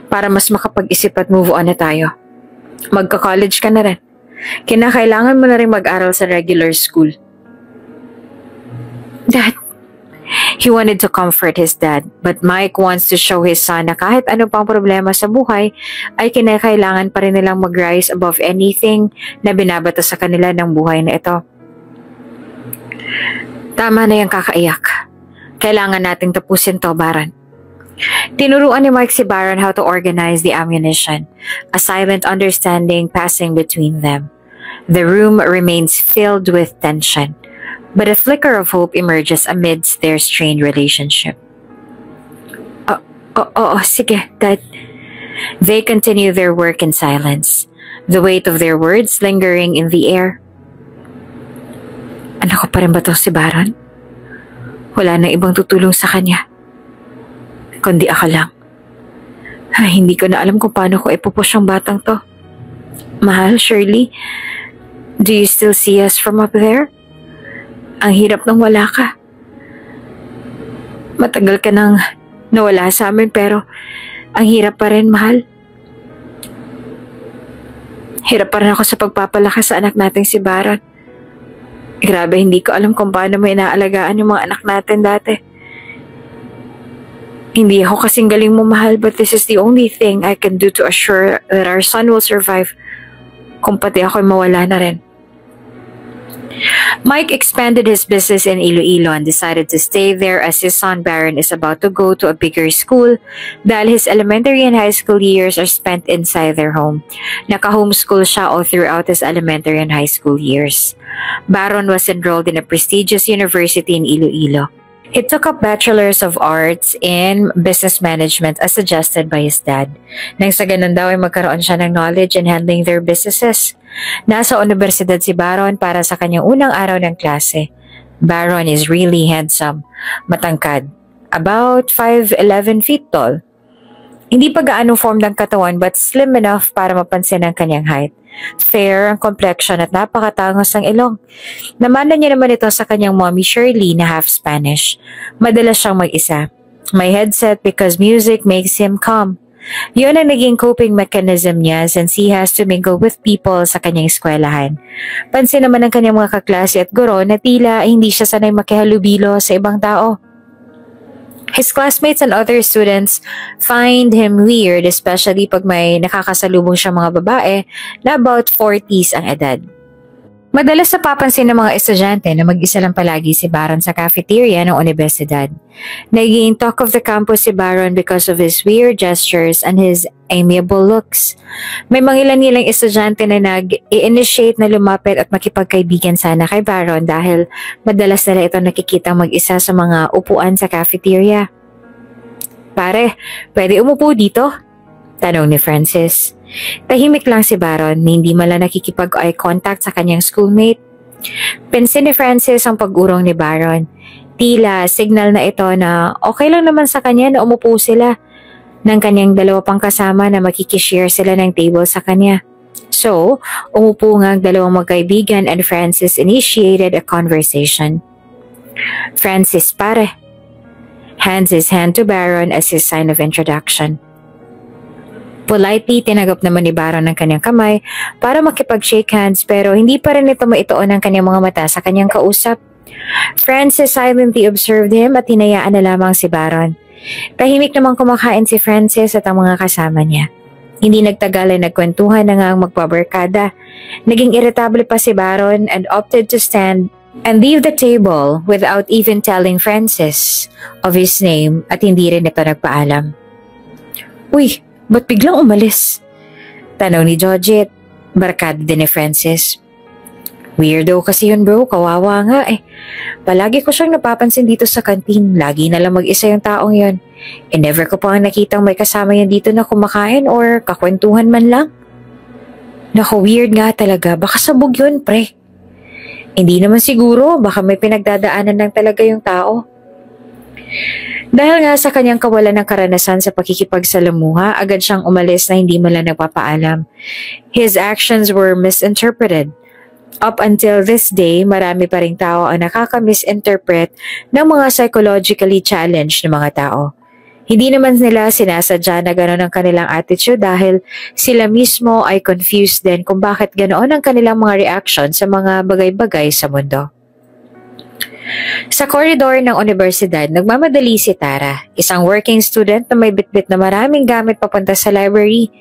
para mas makapag-isip at move on na tayo. Magka-college ka na rin. Kinakailangan mo na rin mag-aral sa regular school. Dad, he wanted to comfort his dad, but Mike wants to show his son na kahit ano pang problema sa buhay, ay kinakailangan pa rin nilang mag-rise above anything na binabato sa kanila ng buhay na ito. Tama na yung kakaiyak. Kailangan nating tapusin to, Baron. Tinuruan ni Mike si Baron how to organize the ammunition, a silent understanding passing between them. The room remains filled with tension, but a flicker of hope emerges amidst their strained relationship. Sige, Dad. They continue their work in silence, the weight of their words lingering in the air. Anak ko pa rin ba to si Baron? Wala na ibang tutulong sa kanya. Kundi ako lang. Ay, hindi ko na alam kung paano ko ipupush ang batang to. Mahal, Shirley, do you still see us from up there? Ang hirap nang wala ka. Matagal ka nang nawala sa amin pero ang hirap pa rin, mahal. Hirap pa rin ako sa pagpapalakas sa anak nating si Baron. Grabe, hindi ko alam kung paano mo inaalagaan yung mga anak natin dati. Hindi ako kasing galing mo, mahal, but this is the only thing I can do to assure that our son will survive kung pati ako'y mawala na rin. Mike expanded his business in Iloilo and decided to stay there as his son Baron is about to go to a bigger school dahil his elementary and high school years are spent inside their home. Naka-homeschool siya all throughout his elementary and high school years. Baron was enrolled in a prestigious university in Iloilo. He took up Bachelor's of Arts in Business Management as suggested by his dad. Nang sa ganun daw ay magkaroon siya ng knowledge in handling their businesses. Nasa universidad si Baron para sa kanyang unang araw ng klase. Baron is really handsome, matangkad, about 5'11 feet tall. Hindi pa gaano formed ang katawan but slim enough para mapansin ang kanyang height. Fair ang complexion at napakatangos ng ilong. Namana niya naman ito sa kanyang mommy Shirley na half Spanish. Madalas siyang mag-isa. May headset because music makes him calm. Yun ang naging coping mechanism niya since he has to mingle with people sa kanyang eskwelahan. Pansin naman ng kanyang mga kaklase at guro na tila hindi siya sanay makihalubilo sa ibang tao. His classmates and other students find him weird, especially pag may nakakasalubong siya mga babae na about 40s ang edad. Madalas napapansin ng mga estudyante na mag-isa lang palagi si Baron sa cafeteria ng universidad. Naging talk of the campus si Baron because of his weird gestures and his amiable looks. May mangilan-ilang estudyante na nag-i-initiate na lumapit at makipagkaibigan sana kay Baron dahil madalas nila ito nakikita mag-isa sa mga upuan sa cafeteria. "Pare, pwede umupo dito?" tanong ni Francis. Tahimik lang si Baron na hindi mala nakikipag-eye contact sa kanyang schoolmate. Pansin ni Francis ang pag-urong ni Baron. Tila signal na ito na okay lang naman sa kanya na umupo sila ng kanyang dalawa pang kasama na makikishare sila ng table sa kanya. So, umupo nga ang dalawang magkaibigan and Francis initiated a conversation. "Francis, pare." Hands his hand to Baron as his sign of introduction. Politely, tinagap naman ni Baron ang kanyang kamay para makipag-shake hands pero hindi pa rin ito maituon ang kanyang mga mata sa kanyang kausap. Francis silently observed him at hinayaan na lamang si Baron. Tahimik namang kumakain si Francis at ang mga kasama niya. Hindi nagtagal ay nagkwentuhan na nga ang magbabarkada. Naging irritable pa si Baron and opted to stand and leave the table without even telling Francis of his name at hindi rin ito nagpaalam. "Uy, ba't biglang umalis?" tanong ni Georgette, barkada din ni Francis. "Weirdo kasi yun bro, kawawa nga eh. Palagi ko siyang napapansin dito sa kantin, lagi na lang mag-isa yung taong yun. Never ko pa nakitang may kasama yan dito na kumakain or kakwentuhan man lang." "Naku, weird nga talaga, baka sabog yun pre." "Hindi naman siguro, baka may pinagdadaanan lang talaga yung tao." Dahil nga sa kanyang kawalan ng karanasan sa pakikipagsalamuha, agad siyang umalis na hindi man lang nagpapaalam. His actions were misinterpreted. Up until this day, marami pa ring tao ang nakaka-misinterpret ng mga psychologically challenged na mga tao. Hindi naman nila sinasadya na gano'n ang kanilang attitude dahil sila mismo ay confused din kung bakit ganoon ang kanilang mga reaction sa mga bagay-bagay sa mundo. Sa koridor ng universidad, nagmamadali si Tara, isang working student na may bitbit na maraming gamit papunta sa library.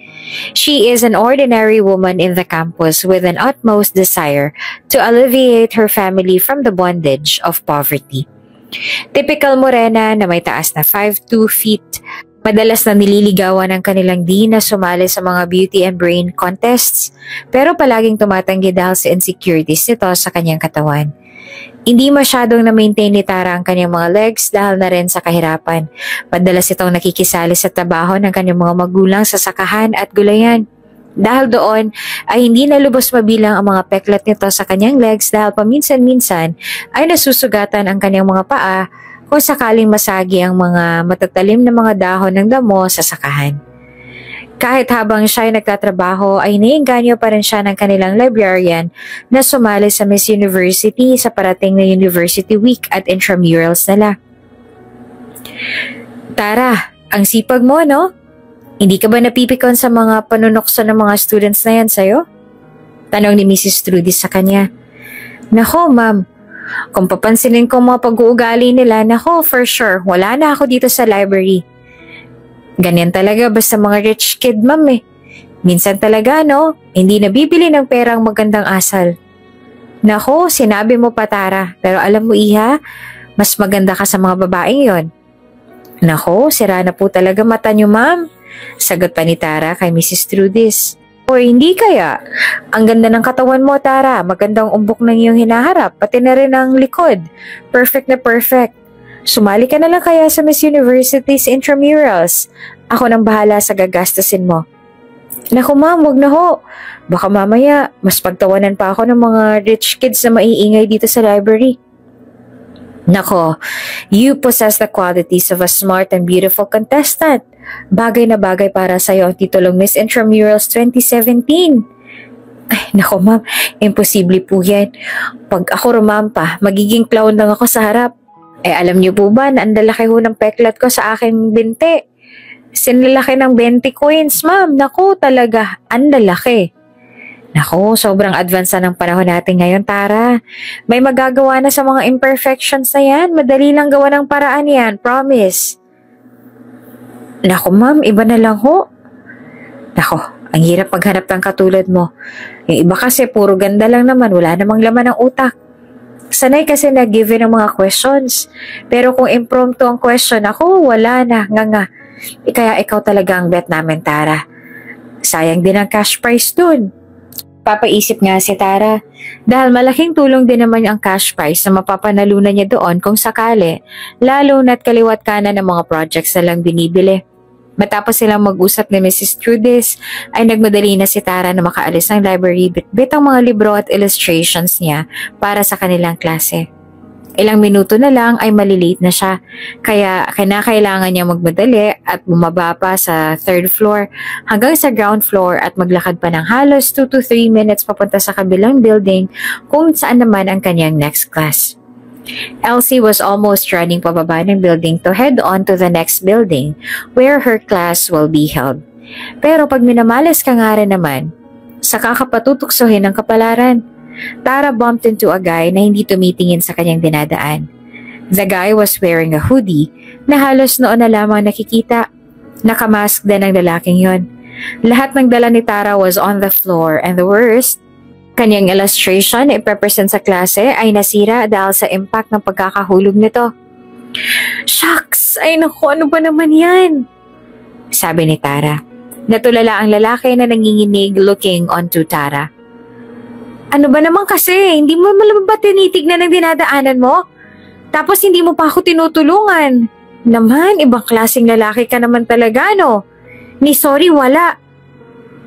She is an ordinary woman in the campus with an utmost desire to alleviate her family from the bondage of poverty. Typical morena na may taas na 5'2 feet, madalas na nililigawan ng kanilang dean na sumali sa mga beauty and brain contests, pero palaging tumatanggi dahil sa insecurities nito sa kanyang katawan. Hindi masyadong na-maintain ni Tara ang kanyang mga legs dahil na rin sa kahirapan. Madalas itong nakikisali sa trabaho ng kanyang mga magulang sa sakahan at gulayan. Dahil doon ay hindi na lubos mabilang ang mga peklat nito sa kanyang legs dahil paminsan-minsan ay nasusugatan ang kanyang mga paa kung sakaling masagi ang mga matatalim na mga dahon ng damo sa sakahan. Kahit habang siya ay nagtatrabaho ay naiengganyo pa rin siya ng kanilang librarian na sumali sa Miss University sa parating na University Week at intramurals nila. "Tara, ang sipag mo no? Hindi ka ba napipikon sa mga panunokso ng mga students na yan sa'yo?" tanong ni Mrs. Trudy sa kanya. "Nako ma'am, kung papansinin ko mga pag-uugali nila, nako for sure, wala na ako dito sa library. Ganyan talaga basta mga rich kid ma'am eh. Minsan talaga no, hindi nabibili ng perang magandang asal." "Nako, sinabi mo pa Tara, pero alam mo iha, mas maganda ka sa mga babaeng yon." "Nako, sira na po talaga mata niyo ma'am," sagot pa ni Tara kay Mrs. Trudis. "O hindi kaya? Ang ganda ng katawan mo Tara, magandang umbok ng iyong hinaharap, pati na rin ang likod. Perfect na perfect. Sumali ka na lang kaya sa Miss University's intramurals. Ako nang bahala sa gagastusin mo." "Naku ma'am, wag na ho. Baka mamaya mas pagtawanan pa ako ng mga rich kids na maiingay dito sa library." Nako, you possess the qualities of a smart and beautiful contestant. Bagay na bagay para sa'yo ang titulong Miss Intramurals 2017. Ay, nako ma'am, imposible po yan. Pag ako rumampa, magiging clown lang ako sa harap. Alam niyo po ba na ang lalaki ho ng peklat ko sa aking binti? Sinlalaki ng 20 coins, ma'am. Nako, talaga, ang lalaki. Nako, sobrang advance na ng panahon natin ngayon, Tara. May magagawa na sa mga imperfections na yan. Madali lang gawa ng paraan yan, promise. Nako, ma'am, iba na lang ho. Nako, ang hirap maghanap ng katulad mo. Yung iba kasi puro ganda lang naman, wala namang laman ng utak. Sanay kasi na-given ng mga questions. Pero kung impromptu ang question, ako, wala na, nga. Kaya ikaw talaga ang bet namin, Tara. Sayang din ang cash prize dun. Papaisip nga si Tara, dahil malaking tulong din naman ang cash prize na mapapanalunan niya doon kung sakali, lalo na't kaliwat kanan ng mga projects na lang binibili. Matapos silang mag-usap ni Mrs. Trudis, ay nagmadali na si Tara na makaalis ng library bit-bit ang mga libro at illustrations niya para sa kanilang klase. Ilang minuto na lang ay malilate na siya, kaya kinakailangan niya magmadali at bumaba pa sa 3rd floor hanggang sa ground floor at maglakad pa ng halos 2 to 3 minutes papunta sa kabilang building kung saan naman ang kanyang next class. Elsie was almost running pababa ng building to head on to the next building where her class will be held. Pero pag minamalas ka nga rin naman, saka ka patutuksohin ng kapalaran. Tara bumped into a guy na hindi tumitingin sa kanyang dinadaan. The guy was wearing a hoodie na halos noon na lamang nakikita. Nakamask din ang lalaking yon. Lahat ng dala ni Tara was on the floor and the worst, kanyang illustration na iprepresent sa klase ay nasira dahil sa impact ng pagkakahulog nito. Shucks! Ay naku, ano ba naman yan? Sabi ni Tara. Natulala ang lalaki na nanginginig looking onto Tara. Ano ba naman kasi? Hindi mo ba tinitignan ang dinadaanan mo? Tapos hindi mo pa ako tinutulungan. Naman, ibang klaseng lalaki ka naman talaga, no? Ni sorry, wala.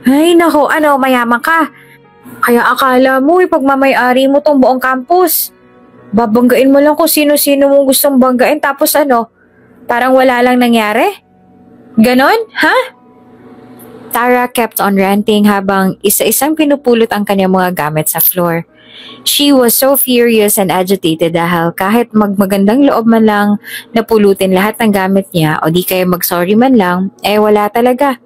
Ay, nako, mayaman ka. Kaya akala mo, ipagmamayari mo tong buong campus. Babanggain mo lang kung sino-sino mong gustong banggain tapos parang wala lang nangyari? Ganon, ha? Tara kept on ranting habang isa-isang pinupulot ang kanyang mga gamit sa floor. She was so furious and agitated dahil kahit magmagandang loob man lang napulutin lahat ng gamit niya o di kaya mag-sorry man lang, wala talaga.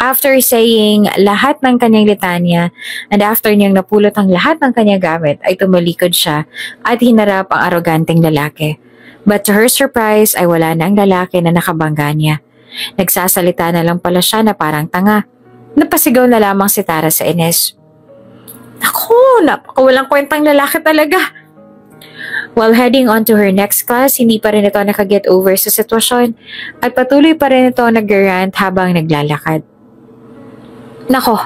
After saying lahat ng kanyang litanya and after niyang napulot ang lahat ng kanyang gamit ay tumalikod siya at hinarap ang aroganteng lalaki. But to her surprise ay wala na ang lalaki na nakabangga niya. Nagsasalita na lang pala siya na parang tanga. Napasigaw na lamang si Tara sa inis. Naku, napakawalang kwentang lalaki talaga. While heading on to her next class, hindi pa rin ito nakaget over sa sitwasyon at patuloy pa rin ito nag-rant habang naglalakad. Nako,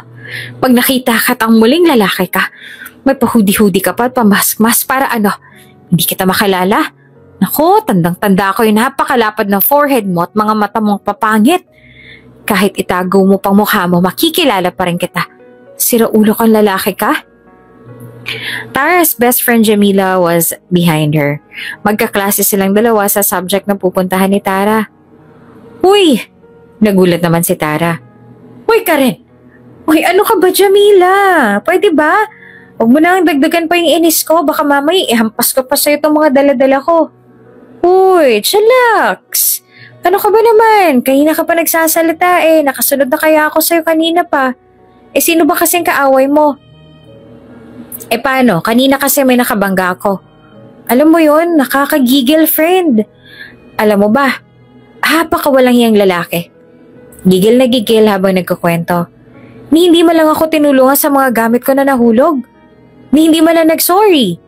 pag nakita ka at ang muling lalaki ka, may pahudi-hudi ka pa at pamask-mas para hindi kita makalala. Nako, tandang-tanda ko yung napakalapad ng forehead mo at mga mata mong papangit. Kahit itago mo pang mukha mo, makikilala pa rin kita. Siraulo kang lalaki ka? Tara's best friend Jamila was behind her. Magkaklase silang dalawa sa subject na pupuntahan ni Tara. Uy! Nagulat naman si Tara. Uy ka rin! Uy, ano ka ba, Jamila? Pwede ba? Huwag mo na ang dagdagan pa yung inis ko. Baka mamay, ihampas ko pa sa'yo itong mga dala-dala ko. Uy, chillax. Ano ka ba naman? Kanina ka pa nagsasalita Nakasunod na kaya ako sa'yo kanina pa. Sino ba kasing kaaway mo? Paano? Kanina kasi may nakabangga ako. Alam mo yun, nakakagigil friend. Alam mo ba, napakawalang hiyang lalaki. Gigil na gigil habang nagkukwento. Hindi man lang ako tinulungan sa mga gamit ko na nahulog. Hindi man lang nag-sorry.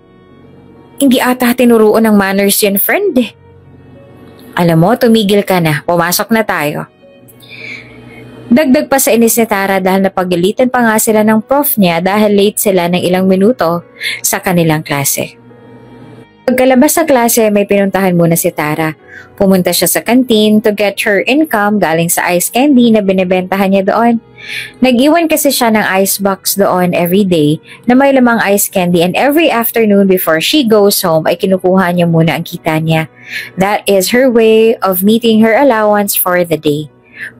Hindi ata tinuruan ng manners yun, friend. Alam mo, tumigil ka na. Pumasok na tayo. Dagdag pa sa inis ni Tara dahil napagalitan pa nga sila ng prof niya dahil late sila ng ilang minuto sa kanilang klase. Pagkalabas sa klase, may pinuntahan muna si Tara. Pumunta siya sa canteen to get her income galing sa ice candy na binibentahan niya doon. Nag-iwan kasi siya ng ice box doon every day na may lamang ice candy, and every afternoon before she goes home ay kinukuha niya muna ang kita niya. That is her way of meeting her allowance for the day.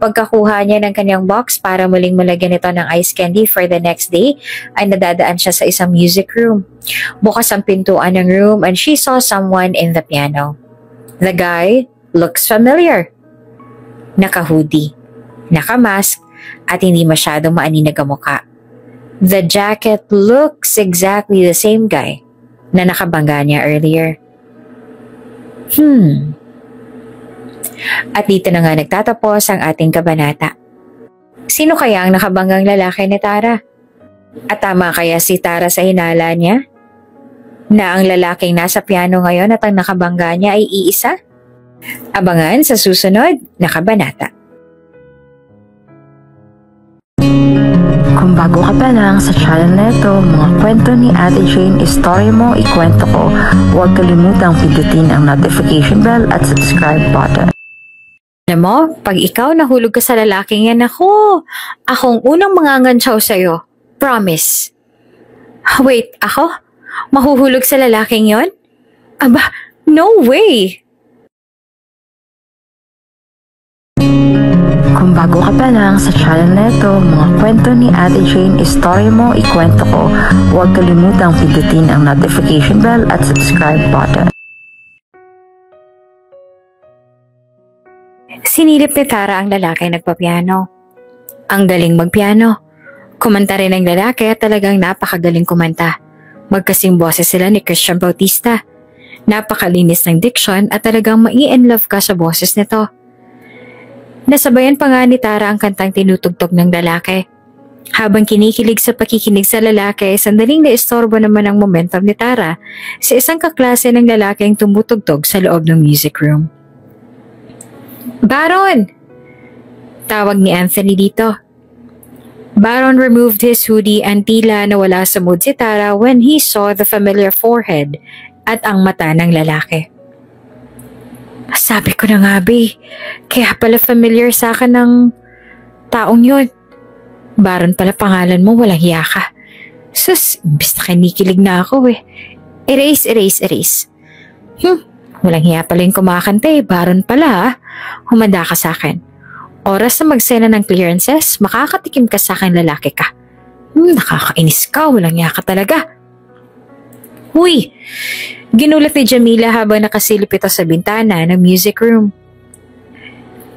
Pagkakuha niya ng kanyang box para muling malagyan ito ng ice candy for the next day, ay nadadaan siya sa isang music room. Bukas ang pintuan ng room and she saw someone in the piano. The guy looks familiar. Naka-hoodie, naka-mask, at hindi masyadong maaninag ang muka. The jacket looks exactly the same guy na nakabangga niya earlier. At dito na nga nagtatapos ang ating kabanata. Sino kaya ang nakabanggang lalaki ni Tara? At tama kaya si Tara sa hinala niya? Na ang lalaking nasa piano ngayon at ang nakabangga niya ay iisa? Abangan sa susunod na kabanata. Kung bago ka pa lang sa channel na ito, mga kwento ni Ate Jane, Story Mo, Ikwento Ko, huwag kalimutang pindutin ang notification bell at subscribe button. Alam mo, pag ikaw nahulog ka sa lalaking yan, akong unang mangangansyaw sa'yo. Promise. Wait, ako? Mahuhulog sa lalaking yon? Aba, no way! Kung bago ka pa lang sa channel na ito, mga kwento ni Ate Jane, Story Mo, Ikwento Ko, huwag kalimutang pindutin ang notification bell at subscribe button. Sinilip ni Tara ang lalaki nagpapiano. Ang galing magpiano. Kumanta rin ang lalaki at talagang napakagaling kumanta. Magkasing boses sila ni Christian Bautista. Napakalinis ng diction at talagang mai-in-love ka sa boses nito. Nasabayan pa nga ni Tara ang kantang tinutugtog ng lalaki. Habang kinikilig sa pakikinig sa lalaki, sandaling naistorbo naman ang momentum ni Tara sa isang kaklase ng lalaking tumutugtog sa loob ng music room. Baron! Tawag ni Anthony dito. Baron removed his hoodie and tila nawala sa mood si Tara when he saw the familiar forehead at ang mata ng lalaki. Sabi ko na nga, kaya pala familiar sa akin ng taong yun. Baron pala pangalan mo, walang hiya ka. Sus, imbis na kinikilig na ako Erase. Walang hiya pala yung kumakanta Baron pala Humanda ka sa akin. Oras na magsena ng clearances, makakatikim ka sa akin, lalaki ka. Nakakainis ka, walang hiya ka talaga. Huy! Ginulat ni Jamila habang nakasilip ito sa bintana ng music room.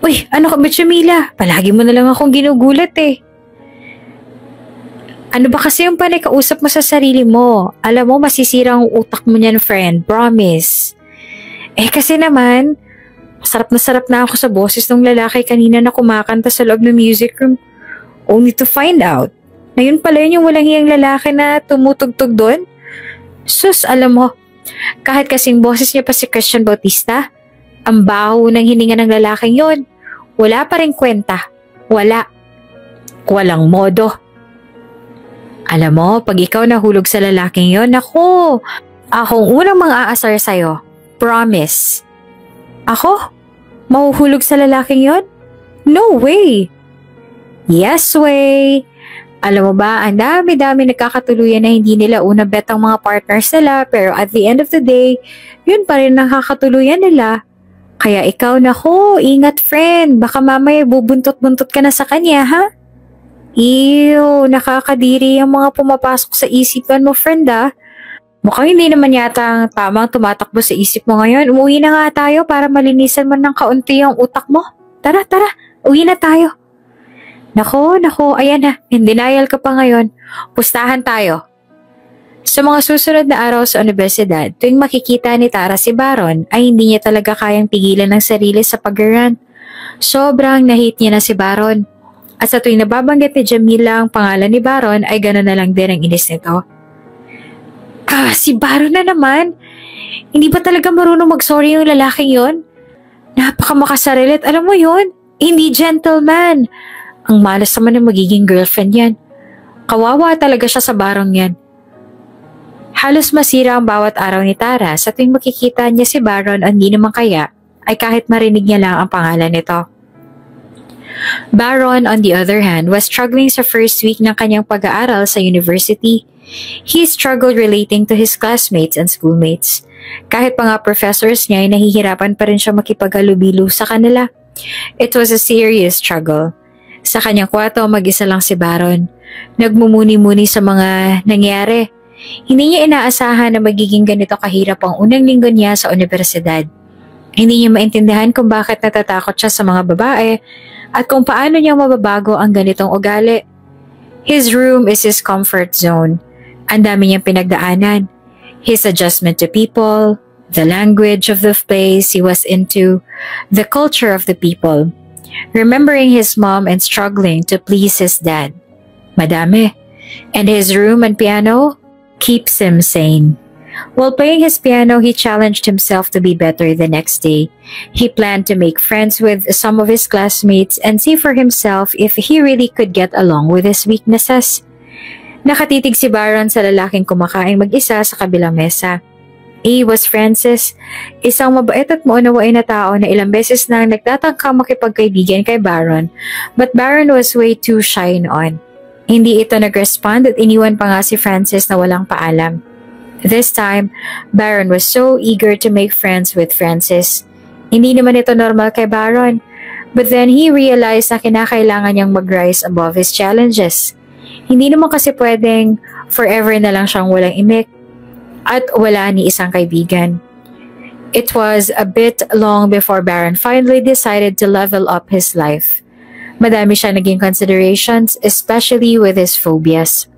Uy, ano ka ba, Jamila? Palagi mo na lang akong ginugulat Ano ba kasi yung panay kausap mo sa sarili mo? Alam mo, masisira ang utak mo niyan, friend. Promise. Kasi naman, sarap na ako sa boses ng lalaki kanina na kumakanta sa loob ng music room. Only to find out na yun pala yung walang hiyang lalaki na tumutugtog doon. Sus, alam mo, kahit kasing boses niya pa si Christian Bautista, ang baho ng hininga ng lalaking yon, wala pa rin kwenta. Walang modo. Alam mo, pag ikaw nahulog sa lalaking yon, akong unang mang-aasar sa'yo. Promise. Ako? Mahuhulog sa lalaking yon? No way! Yes way! Alam mo ba, ang dami-dami nagkakatuluyan na hindi nila una bet ang mga partners nila, pero at the end of the day, yun pa rin nakakatuluyan nila. Kaya ikaw, ingat friend, baka mamaya bubuntot-buntot ka na sa kanya, ha? Ew, nakakadiri ang mga pumapasok sa isipan mo, friend, Mukhang hindi naman yata ang tamang tumatakbo sa isip mo ngayon. Umuwi na nga tayo para malinisan man ng kaunti ang utak mo. Tara, uwi na tayo. Nako, ayan na, in denial ka pa ngayon. Pustahan tayo. Sa mga susunod na araw sa universidad, tuwing makikita ni Tara si Baron, ay hindi niya talaga kayang pigilan ng sarili sa pag-rant. Sobrang na-hate niya na si Baron. At sa tuwing nababanggit ni Jamila ang pangalan ni Baron, ay gano'n na lang din ang inis nito. Si Baron na naman. Hindi ba talaga marunong mag-sorry yung lalaking yon? Napakamakasarilit, alam mo yon? Hindi gentleman. Ang malas naman ng magiging girlfriend yan. Kawawa talaga siya sa Barong yan. Halos masira ang bawat araw ni Tara sa tuwing makikita niya si Baron, hindi naman kaya ay kahit marinig niya lang ang pangalan nito. Baron, on the other hand, was struggling sa first week ng kanyang pag-aaral sa university. He struggled relating to his classmates and schoolmates. Kahit pa nga professors niya ay nahihirapan pa rin siya makipaghalubilo sa kanila. It was a serious struggle. Sa kanyang kwarto, mag-isa lang si Baron. Nagmumuni-muni sa mga nangyari. Hindi niya inaasahan na magiging ganito kahirap ang unang linggo niya sa universidad. Hindi niya maintindihan kung bakit natatakot siya sa mga babae at kung paano niya mababago ang ganitong ugali. His room is his comfort zone. Ang dami niyang pinagdaanan. His adjustment to people, the language of the place he was into, the culture of the people. Remembering his mom and struggling to please his dad. Madami. And his room and piano keeps him sane. While playing his piano, he challenged himself to be better the next day. He planned to make friends with some of his classmates and see for himself if he really could get along with his weaknesses. Nakatitig si Baron sa lalaking kumakain mag-isa sa kabilang mesa. He was Francis, isang mabait at maunawain na tao na ilang beses nang nagtatangka makipagkaibigan kay Baron, but Baron was way too shy noon. Hindi ito nag-respond at iniwan pa nga si Francis na walang paalam. This time, Baron was so eager to make friends with Francis. Hindi naman ito normal kay Baron, but then he realized na kinakailangan niyang mag-rise above his challenges. Hindi naman kasi pwedeng forever na lang siyang walang imik at wala ni isang kaibigan. It was a bit long before Baron finally decided to level up his life. Madami siya naging considerations, especially with his phobias.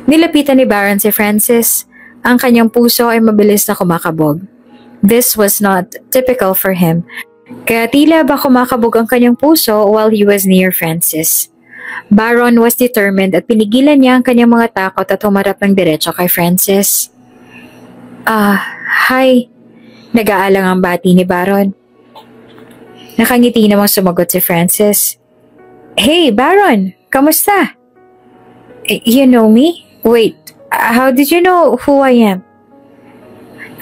Nilapitan ni Baron si Francis. Ang kanyang puso ay mabilis na kumakabog. This was not typical for him, kaya tila ba kumakabog ang kanyang puso while he was near Francis. Baron was determined at pinigilan niya ang kanyang mga takot at humarap ng diretso kay Francis. Hi. Nag-aalang ang bati ni Baron. Nakangiti namang sumagot si Francis. Hey, Baron! Kamusta? You know me? Wait, how did you know who I am?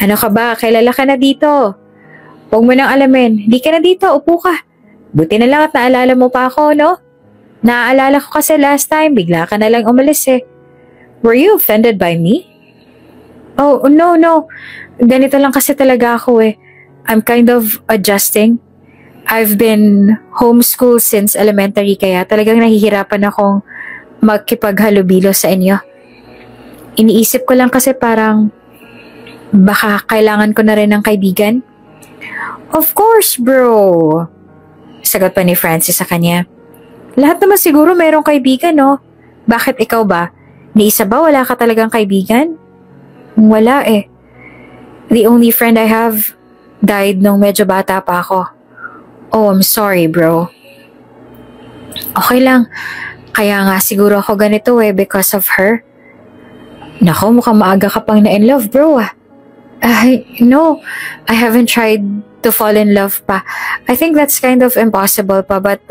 Ano ka ba? Kilala ka na dito. Huwag mo nang alamin. Di ka na dito. Upo ka. Buti na lang at naalala mo pa ako, no? Naaalala ko kasi last time, bigla ka na lang umalis eh. Were you offended by me? Oh, no. Ganito lang kasi talaga ako eh. I'm kind of adjusting. I've been homeschooled since elementary kaya talagang nahihirapan akong makipaghalubilo sa inyo. Iniisip ko lang kasi parang baka kailangan ko na rin ng kaibigan. Of course, bro. Sagot pa ni Francis sa kanya. Lahat naman siguro mayroong kaibigan, no? Bakit ikaw ba? Ni isa ba wala ka talagang kaibigan? Wala eh. The only friend I have died nung medyo bata pa ako. Oh, I'm sorry, bro. Okay lang. Kaya nga siguro ako ganito eh because of her. Nako, mukhang maaga ka pang na-in love, bro ah. No, I haven't tried to fall in love pa. I think that's kind of impossible pa, but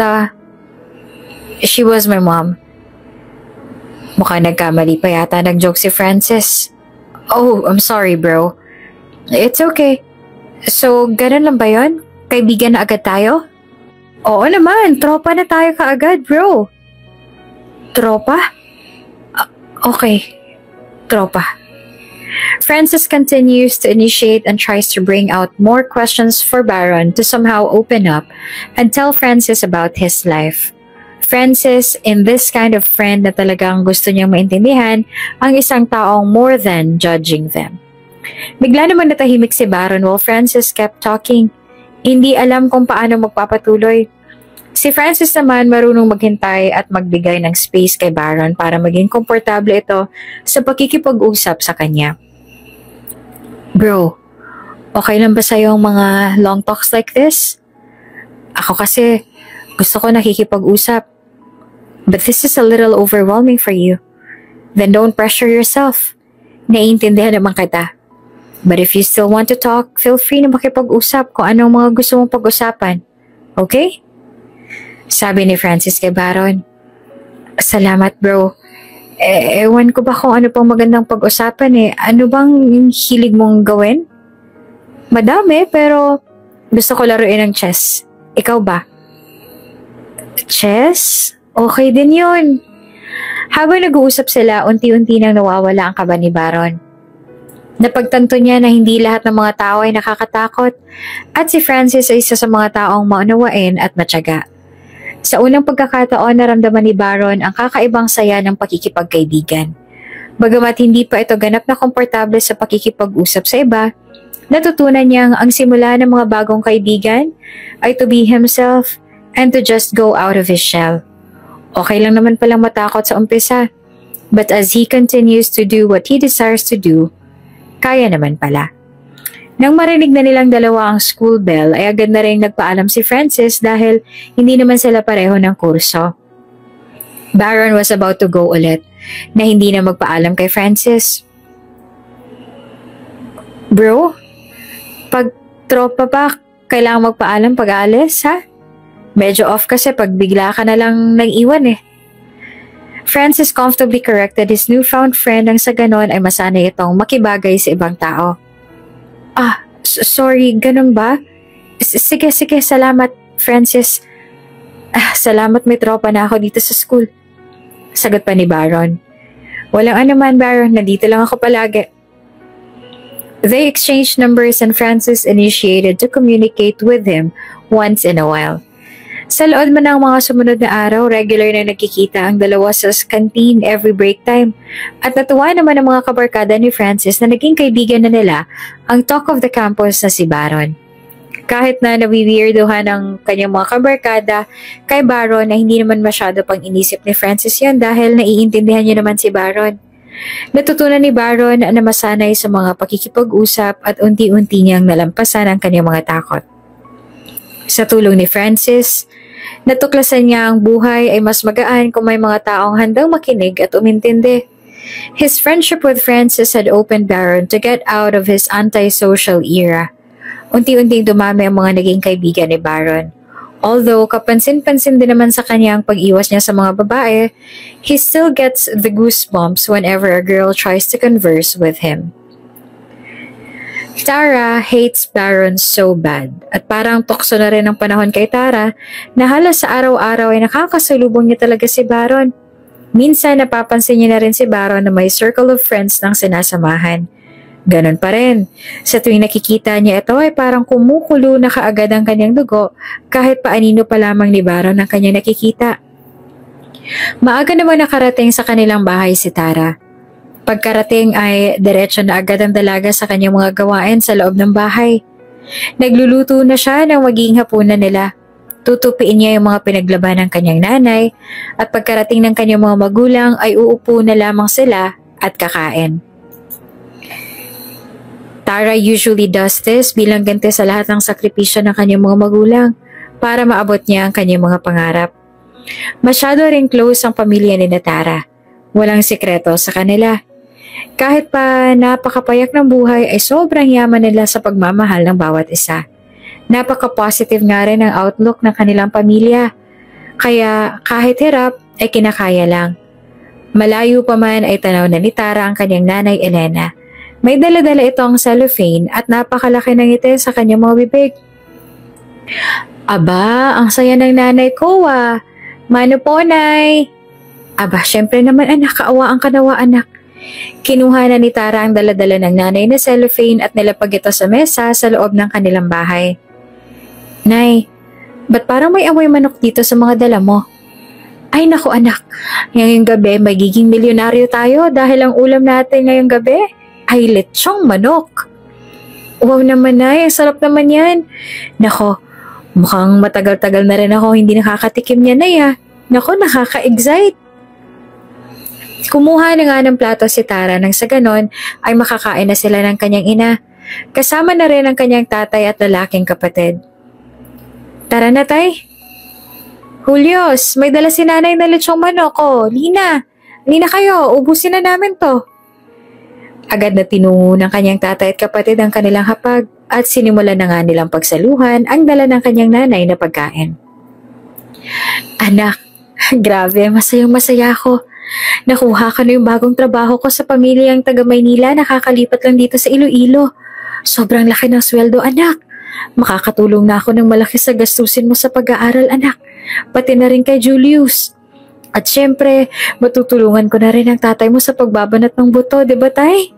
she was my mom. Mukhang nagkamali pa yata nag-joke si Francis. Oh, I'm sorry, bro. It's okay. So, ganun lang ba yun? Kaibigan na agad tayo? Oo naman, tropa na tayo kaagad, bro. Tropa? Okay, tropa. Francis continues to initiate and tries to bring out more questions for Baron to somehow open up and tell Francis about his life. Francis, in this kind of friend na talagang gusto niyang maintindihan ang isang taong more than judging them. Bigla naman natahimik si Baron while Francis kept talking. Hindi alam kung paano magpapatuloy. Si Francis naman marunong maghintay at magbigay ng space kay Baron para maging komportable ito sa pakikipag-usap sa kanya. Bro, okay lang ba sa'yo ang mga long talks like this? Ako kasi gusto ko nakikipag-usap. But this is a little overwhelming for you. Then don't pressure yourself. Naiintindihan naman kita. But if you still want to talk, feel free na makipag-usap kung anong mga gusto mong pag-usapan. Okay? Sabi ni Francis kay Baron. Salamat, bro. Ewan ko ba kung ano pang magandang pag-usapan eh. Ano bang hilig mong gawin? Madami, pero gusto ko laruin ng chess. Ikaw ba? Chess? Okay din yun. Habang nag-uusap sila, unti-unti nang nawawala ang kaba ni Baron. Napagtanto niya na hindi lahat ng mga tao ay nakakatakot at si Francis ay isa sa mga taong maunawain at matyaga. Sa unang pagkakataon, naramdaman ni Baron ang kakaibang saya ng pakikipagkaibigan. Bagamat hindi pa ito ganap na komportable sa pakikipag-usap sa iba, natutunan niyang ang simula ng mga bagong kaibigan ay to be himself and to just go out of his shell. Okay lang naman palang matakot sa umpisa, but as he continues to do what he desires to do, kaya naman pala. Nang marinig na nilang dalawa ang school bell ay agad na rin nagpaalam si Francis dahil hindi naman sila pareho ng kurso. Baron was about to go ulit na hindi na magpaalam kay Francis. Bro, pag tropa pa, kailangan magpaalam pag aalis ha? Medyo off kasi pag bigla ka na lang nag-iwan eh. Francis comfortably corrected his newfound friend nang sa ganon ay masanay itong makibagay sa ibang tao. Sorry, ganun ba? Sige, salamat, Francis. Salamat may tropa na ako dito sa school. Sagot pa ni Baron. Walang anuman, Baron, nandito lang ako palagi. They exchanged numbers and Francis initiated to communicate with him once in a while. Sa loob man ng mga sumunod na araw, regular na nagkikita ang dalawa sa canteen every break time. At natuwa naman ang mga kabarkada ni Francis na naging kaibigan na nila ang talk of the campus na si Baron. Kahit na nawiwirdohan ng kanyang mga kabarkada kay Baron na hindi naman masyado pang inisip ni Francis yan dahil naiintindihan niya naman si Baron. Natutunan ni Baron na masanay sa mga pakikipag-usap at unti-unti niyang nalampasan ang kanyang mga takot. Sa tulong ni Francis, natuklasan niya ang buhay ay mas magaan kung may mga taong handang makinig at umintindi. His friendship with Francis had opened Baron to get out of his antisocial era. Unti-unting dumami ang mga naging kaibigan ni Baron. Although kapansin-pansin din naman sa kanya ang pag-iwas niya sa mga babae, he still gets the goosebumps whenever a girl tries to converse with him. Tara hates Baron so bad at parang tukso na rin ang panahon kay Tara na halos sa araw-araw ay nakakasalubong niya talaga si Baron. Minsan napapansin niya na rin si Baron na may circle of friends ng sinasamahan. Ganon pa rin. Sa tuwing nakikita niya ito ay parang kumukulo na kaagad ang kanyang dugo kahit paanino pa lamang ni Baron ang kanyang nakikita. Maaga naman nakarating sa kanilang bahay si Tara. Pagkarating ay diretso na agad ang dalaga sa kanyang mga gawain sa loob ng bahay. Nagluluto na siya ng maging hapunan nila. Tutupiin niya yung mga pinaglaban ng kanyang nanay at pagkarating ng kanyang mga magulang ay uupo na lamang sila at kakain. Tara usually does this bilang ganti sa lahat ng sakripisyo ng kanyang mga magulang para maabot niya ang kanyang mga pangarap. Masyado ring close ang pamilya ni Tara. Walang sikreto sa kanila. Kahit pa napakapayak ng buhay ay sobrang yaman nila sa pagmamahal ng bawat isa. Napaka-positive nga rin ang outlook ng kanilang pamilya. Kaya kahit hirap ay kinakaya lang. Malayo pa man ay tanaw na ni Tara ang kanyang nanay Elena. May dala-dala itong cellophane at napakalaki ng ngiti sa kanyang mga bibig. Aba, ang saya ng nanay ko ah. Mano po, Nay? Aba, syempre naman anak, kaawaan ka nawa anak. Kinuha na ni Tara ang dala-dala ng nanay na cellophane at nilapag ito sa mesa sa loob ng kanilang bahay. Nay, ba't parang may amoy manok dito sa mga dala mo? Ay naku anak, ngayong gabi magiging milyonaryo tayo dahil ang ulam natin ngayong gabi ay lechong manok. Wow naman Nay, ang sarap naman yan. Nako, mukhang matagal-tagal na rin ako hindi nakakatikim niya Nay ha. Nako, nakaka-excite. Kumuha na nga ng plato si Tara nang sa ganon ay makakain na sila ng kanyang ina. Kasama na rin ang kanyang tatay at lalaking kapatid. Tara na tay. Julius, may dala si nanay na lechong manok ko. Lina kayo, ubusin na namin to. Agad na tinungo ng kanyang tatay at kapatid ang kanilang hapag at sinimulan na nga nilang pagsaluhan ang dala ng kanyang nanay na pagkain. Anak, grabe, masayang-masaya ako. Nakuha ko na yung bagong trabaho ko sa pamilyang taga Maynila, nakakalipat lang dito sa Iloilo. Sobrang laki ng sweldo, anak. Makakatulong na ako ng malaki sa gastusin mo sa pag-aaral, anak. Pati na rin kay Julius. At syempre, matutulungan ko na rin ang tatay mo sa pagbabanat ng buto, di ba tay?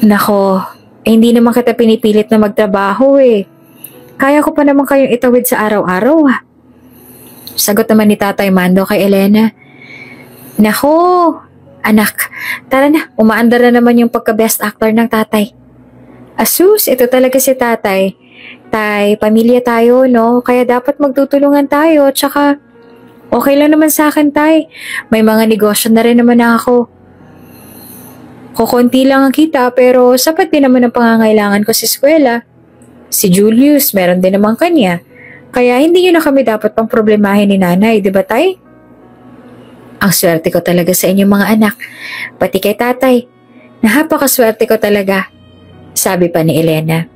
Nako, hindi naman kita pinipilit na magtrabaho eh. Kaya ko pa naman kayong itawid sa araw-araw ah. Sagot naman ni Tatay Mando kay Elena. Nako, anak, tara na, umaandar na naman yung pagka-best actor ng tatay. Asus, ito talaga si tatay. Tay, pamilya tayo, no? Kaya dapat magtutulungan tayo, tsaka okay lang naman sa akin, tay. May mga negosyo na rin naman ako. Kukunti lang ang kita, pero sapat din naman ang pangangailangan ko sa eskwela. Si Julius, meron din naman kanya. Kaya hindi nyo na kami dapat pang problemahin ni nanay, di ba tay? Ang swerte ko talaga sa inyong mga anak. Pati kay tatay. Napakaswerte ko talaga. Sabi pa ni Elena.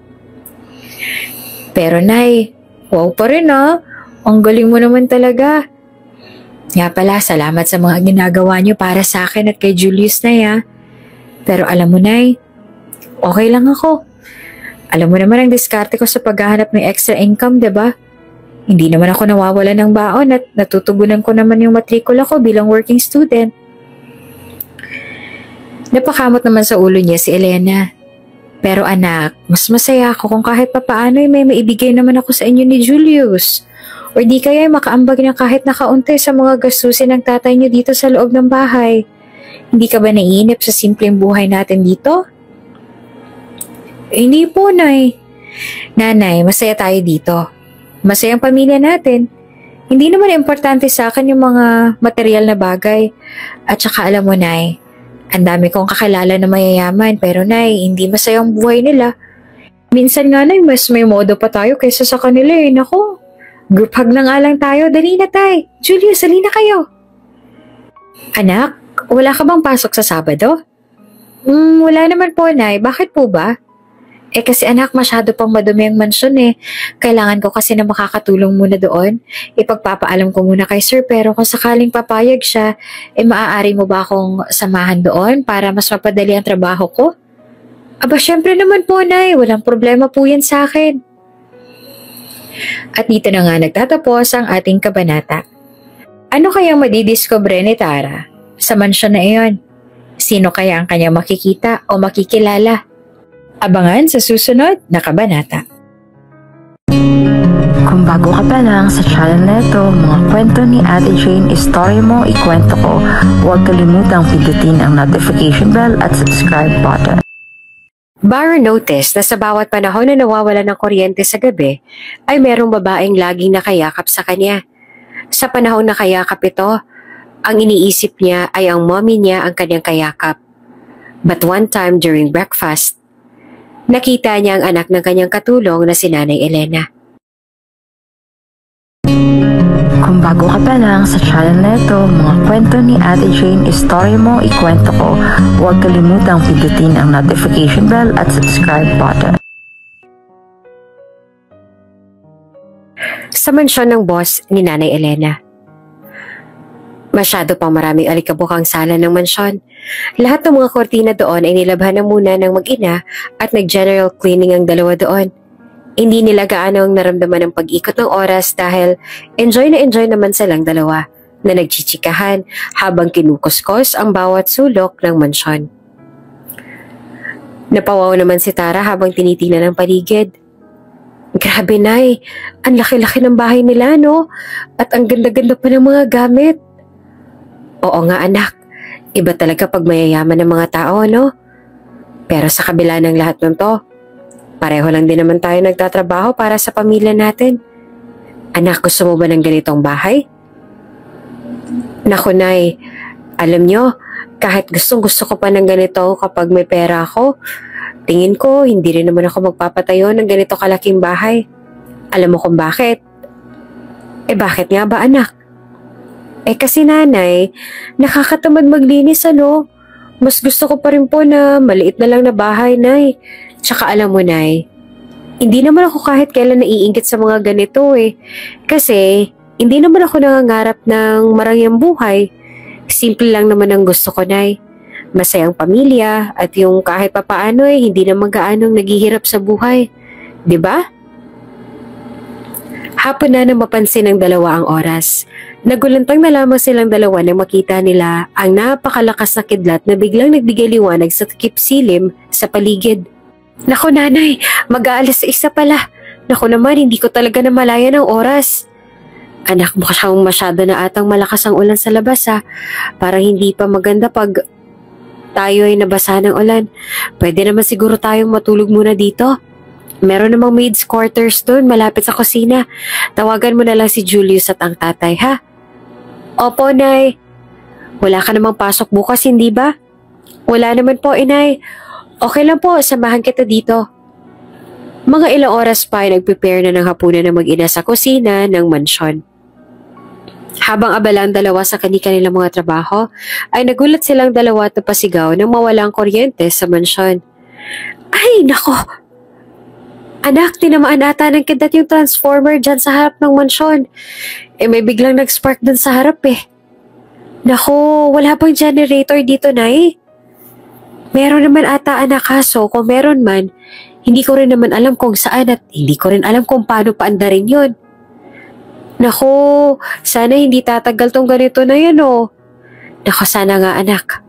Pero nay, wow pa rin ah. Ang galing mo naman talaga. Nga pala, salamat sa mga ginagawa nyo para sa akin at kay Julius na ya. Pero alam mo nay, okay lang ako. Alam mo naman ang diskarte ko sa paghahanap ng extra income, diba? Hindi naman ako nawawala ng baon at natutugunan ko naman yung matrikula ko bilang working student. Napakamot naman sa ulo niya si Elena. Pero anak, mas masaya ako kung kahit papaano ay may maibigay naman ako sa inyo ni Julius. O di kaya makaambag na kahit nakaunti sa mga gastusin ng tatay niyo dito sa loob ng bahay. Hindi ka ba naiinip sa simpleng buhay natin dito? Hindi po, Nay. Nanay, masaya tayo dito. Masaya ang pamilya natin. Hindi naman importante sa akin yung mga material na bagay. At saka alam mo, Nay, ang dami kong kakilala na mayayaman, pero Nay, hindi masaya ang buhay nila. Minsan nga, Nay, mas may modo pa tayo kaysa sa kanila eh. Naku, group hug na nga lang tayo. Dali na, Tay. Julius, dali na kayo. Anak, wala ka bang pasok sa Sabado? Wala naman po, Nay. Bakit po ba? Kasi anak, masyado pang madumi ang mansyon eh. Kailangan ko kasi na makakatulong muna doon. Ipagpapaalam ko muna kay sir, pero kung sakaling papayag siya, maaari mo ba akong samahan doon para mas mapadali ang trabaho ko? Aba, syempre naman po, Nay. Walang problema po yan sa akin. At dito na nga nagtatapos ang ating kabanata. Ano kayang madidiscover ni Tara sa mansyon na iyon? Sino kaya ang kanyang makikita o makikilala? Abangan sa susunod na kabanata. Kung bago ka pa lang sa channel na ito, mga kwento ni Ate Jane, Story Mo, Ikwento Ko, huwag kalimutang pindutin ang notification bell at subscribe button. Barra noticed na sa bawat panahon na nawawala ng kuryente sa gabi, ay merong babaeng laging nakayakap sa kanya. Sa panahon na kayakap ito, ang iniisip niya ay ang mommy niya ang kanyang kayakap. But one time during breakfast, nakita niya ang anak ng kanyang katulong na si Nanay Elena. Kung bago ka pa lang sa channel na ito, mga kwento ni Ate Jane, Story Mo, Ikwento Ko, huwag kalimutang pindutin ang notification bell at subscribe button. Sa mansyon ng boss ni Nanay Elena. Masyado pang maraming alikabok ang sala ng mansyon. Lahat ng mga kortina doon ay nilabhan na muna ng mag-ina at nag-general cleaning ang dalawa doon. Hindi nila gaano ang naramdaman ng pag-ikot ng oras dahil enjoy naman silang dalawa na nagchichikahan habang kinukuskos ang bawat sulok ng mansyon. Napawaw naman si Tara habang tinitingnan ang paligid. Grabe, Nay, ang laki-laki ng bahay nila, no? At ang ganda-ganda pa ng mga gamit. Oo nga, anak. Iba talaga pag mayayaman ng mga tao, no? Pero sa kabila ng lahat ng to, pareho lang din naman tayo nagtatrabaho para sa pamilya natin. Anak, gusto mo ba ng ganitong bahay? Naku, Nay, alam nyo, kahit gustong-gusto ko pa ng ganito kapag may pera ako, tingin ko hindi rin naman ako magpapatayo ng ganito kalaking bahay. Alam mo kung bakit? Bakit nga ba, anak? Kasi nanay, nakakatamad maglinis ano. Mas gusto ko pa rin po na maliit na lang na bahay, Nay. Tsaka alam mo, Nay, hindi naman ako kahit kailan naiinggit sa mga ganito eh. Kasi Hindi naman ako nangangarap ng marangyang buhay. Simple lang naman ang gusto ko, Nay. Masayang pamilya at yung kahit papaano hindi naman gaanong naghihirap sa buhay. 'Di ba? Hapon na nang mapansin ng dalawa ang oras. Nagulantang na lamang silang dalawa nang makita nila ang napakalakas na kidlat na biglang nagbigay liwanag sa takip silim sa paligid. Naku nanay, mag-aalas 6 pala. Naku naman, hindi ko talaga namalayan ang oras. Anak, mukhang masyado na atang malakas ang ulan sa labas ha. Parang hindi pa maganda pag tayo ay nabasa ng ulan. Pwede naman siguro tayong matulog muna dito. Meron namang maid's quarters doon malapit sa kusina. Tawagan mo na lang si Julius at ang tatay ha. Opo, Nay. Wala ka namang pasok bukas, hindi ba? Wala naman po, Inay. Okay lang po, samahan kita dito. Mga ilang oras pa ay nag-prepare na ng hapunan ng mag-ina sa kusina ng mansyon. Habang abala ang dalawa sa kanilang mga trabaho, ay nagulat silang dalawa at napasigaw nang mawala ang kuryente sa mansyon. Ay, nako! Anak, tinamaan ata ng kidlat yung transformer dyan sa harap ng mansyon. May biglang nag-spark dun sa harap Nako, wala pang generator dito, Nay. Meron naman ata anak kaso kung meron man, hindi ko rin naman alam kung saan at hindi ko rin alam kung paano paandarin yun. Nako, sana hindi tatagal tong ganito na yan Nako, sana nga anak.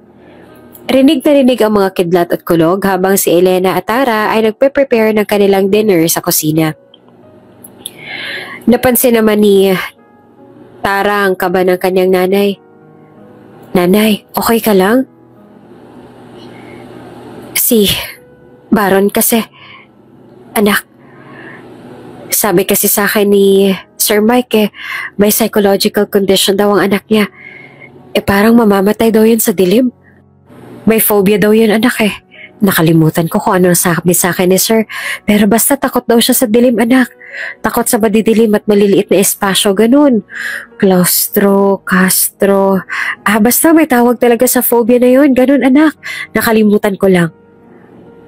Rinig na rinig ang mga kidlat at kulog habang si Elena at Tara ay nagpe-prepare ng kanilang dinner sa kusina. Napansin naman ni Tara ang kaba ng kanyang nanay. Nanay, okay ka lang? Si Baron kasi, anak, sabi kasi sa akin ni Sir Mike may psychological condition daw ang anak niya. Parang mamamatay daw yun sa dilim. May phobia daw yun anak Nakalimutan ko kung ano ang sabi sa akin ni Sir. Pero basta takot daw siya sa dilim anak. Takot sa madidilim at maliliit na espasyo, ganun. Castro. Basta may tawag talaga sa phobia na yun, ganun anak. Nakalimutan ko lang.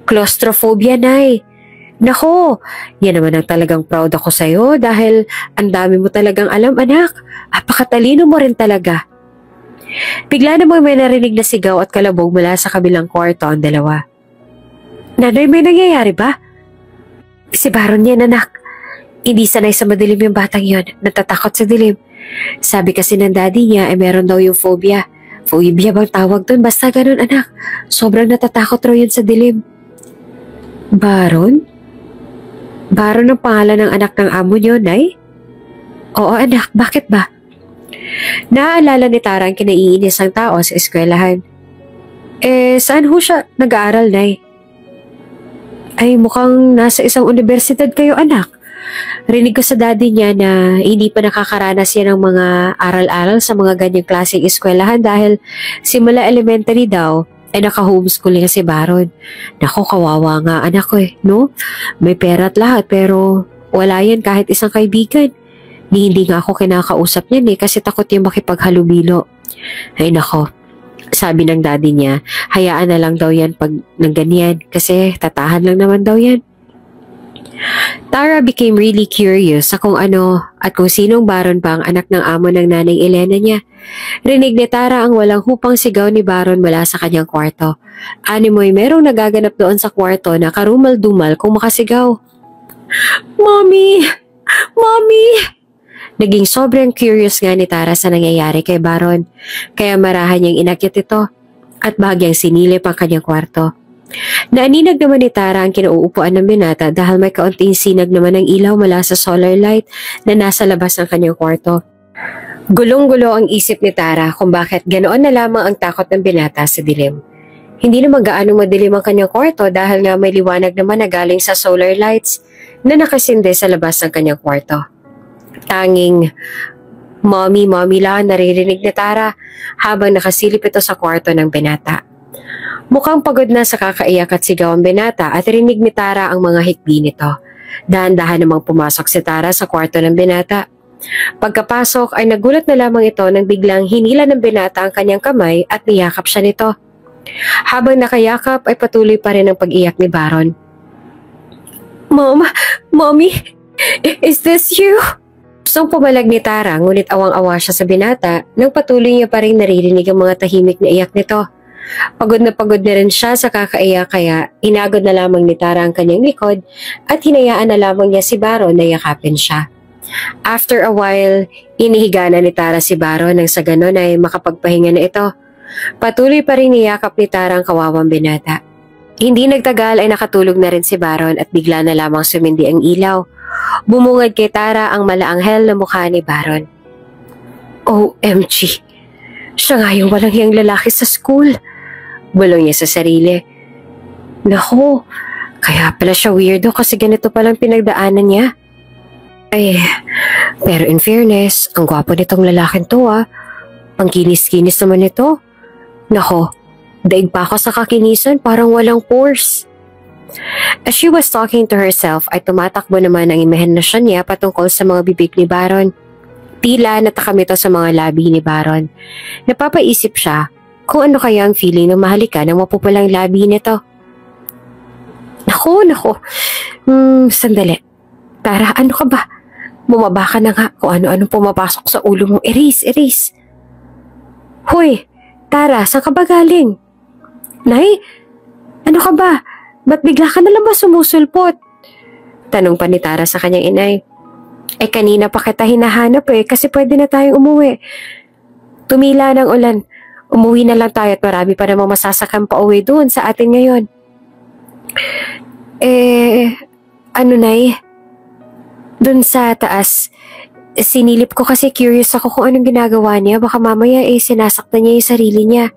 Claustrophobia, Nay. Nako, yan naman ang talagang proud ako sa'yo dahil ang dami mo talagang alam anak. Apakatalino mo rin talaga. Bigla namang may narinig na sigaw at kalabog mula sa kabilang kwarto ang dalawa. Nanay, may nangyayari ba? Si Baron yan, anak. Hindi sanay sa madilim yung batang yon. Natatakot sa dilim. Sabi kasi ng daddy niya meron daw yung phobia. Phobia bang tawag dun? Basta ganun, anak. Sobrang natatakot raw yun sa dilim. Baron? Baron ang pangalan ng anak ng amo niyo, Nay? Oo, anak. Bakit ba? Naaalala ni Tara ang kinaiinisang tao sa eskwelahan. Saan ho siya nag-aaral, Nay? Ay, mukhang nasa isang universidad kayo, anak. Rinig ko sa daddy niya na hindi pa nakakaranas yan ng mga aral-aral sa mga ganyang klaseng eskwelahan dahil simula elementary daw ay naka-homeschooling si Baron. Naku, kawawa nga anak ko no? May pera at lahat pero wala yan kahit isang kaibigan. Hindi nga ako kinakausap niyan kasi takot yung makipaghalubilo. Ay nako, sabi ng daddy niya, hayaan na lang daw yan pag nang ganyan kasi tatahan lang naman daw yan. Tara became really curious sa kung ano at kung sinong Baron pa ang anak ng amo ng nanay Elena niya. Rinig ni Tara ang walang hupang sigaw ni Baron mula sa kanyang kwarto. Animoy merong nagaganap doon sa kwarto na karumal-dumal kung makasigaw. Mommy! Mommy! Naging sobrang curious nga ni Tara sa nangyayari kay Baron, kaya marahan niyang inakyat ito at bahagyang sinilip ang kanyang kwarto. Naaninag naman ni Tara ang kinauupuan ng binata dahil may kaunting sinag naman ng ilaw mula sa solar light na nasa labas ng kanyang kwarto. Gulong-gulo ang isip ni Tara kung bakit ganoon na lamang ang takot ng binata sa dilim. Hindi naman gaano madilim ang kanyang kwarto dahil nga may liwanag naman na galing sa solar lights na nakasinde sa labas ng kanyang kwarto. Tanging mommy lang naririnig ni Tara habang nakasilip ito sa kwarto ng binata. Mukhang pagod na sa kakaiyak at sigaw ang binata at rinig ni Tara ang mga hikbi nito. Dahan-dahan namang pumasok si Tara sa kwarto ng binata. Pagkapasok ay nagulat na lamang ito nang biglang hinila ng binata ang kanyang kamay at niyakap siya nito. Habang nakayakap ay patuloy pa rin ang pag-iyak ni Baron. Mommy, is this you? Gustong pumalag ni Tara ngunit awang-awa siya sa binata nang patuloy niya pa rin naririnig ang mga tahimik na iyak nito. Pagod na rin siya sa kakaiyak kaya inagod na lamang ni Tara ang kanyang likod at hinayaan na lamang niya si Baron na yakapin siya. After a while, inihiga na ni Tara si Baron nang sa ganon ay makapagpahinga na ito. Patuloy pa rin niyakap ni Tara ang kawawang binata. Hindi nagtagal ay nakatulog na rin si Baron at bigla na lamang sumindi ang ilaw. Bumungad kay Tara ang malaanghel na mukha ni Baron. OMG! Siya nga yung walang hiyang lalaki sa school. Bulong niya sa sarili. Naku, kaya pala siya weirdo kasi ganito palang pinagdaanan niya. Pero in fairness, ang gwapo nitong lalaking to Ang kinis-kinis naman ito. Nako, daig pa ako sa kakinisan parang walang pores. As she was talking to herself ay tumatakbo naman ang imahinasyon niya patungkol sa mga bibig ni Baron. Tila natakam ito sa mga labi ni Baron. Napapaisip siya kung ano kaya ang feeling ng mahalikan ng mapupulang labi nito. Naku. Sandali. Tara, ano ka ba? Bumaba ka na nga kung ano-anong pumapasok sa ulo mo. Erase. Hoy, Tara, saan ka ba galing? Nay, ano ka ba? Ba't bigla ka na lang ba sumusulpot? Tanong pa ni Tara sa kanyang inay. Kanina pa kita hinahanap kasi pwede na tayong umuwi. Tumila ng ulan. Umuwi na lang tayo at marami pa namang masasakang pa uwi doon sa atin ngayon. Ano Nay? Doon sa taas, sinilip ko kasi curious ako kung anong ginagawa niya. Baka mamaya sinasaktan niya yung sarili niya.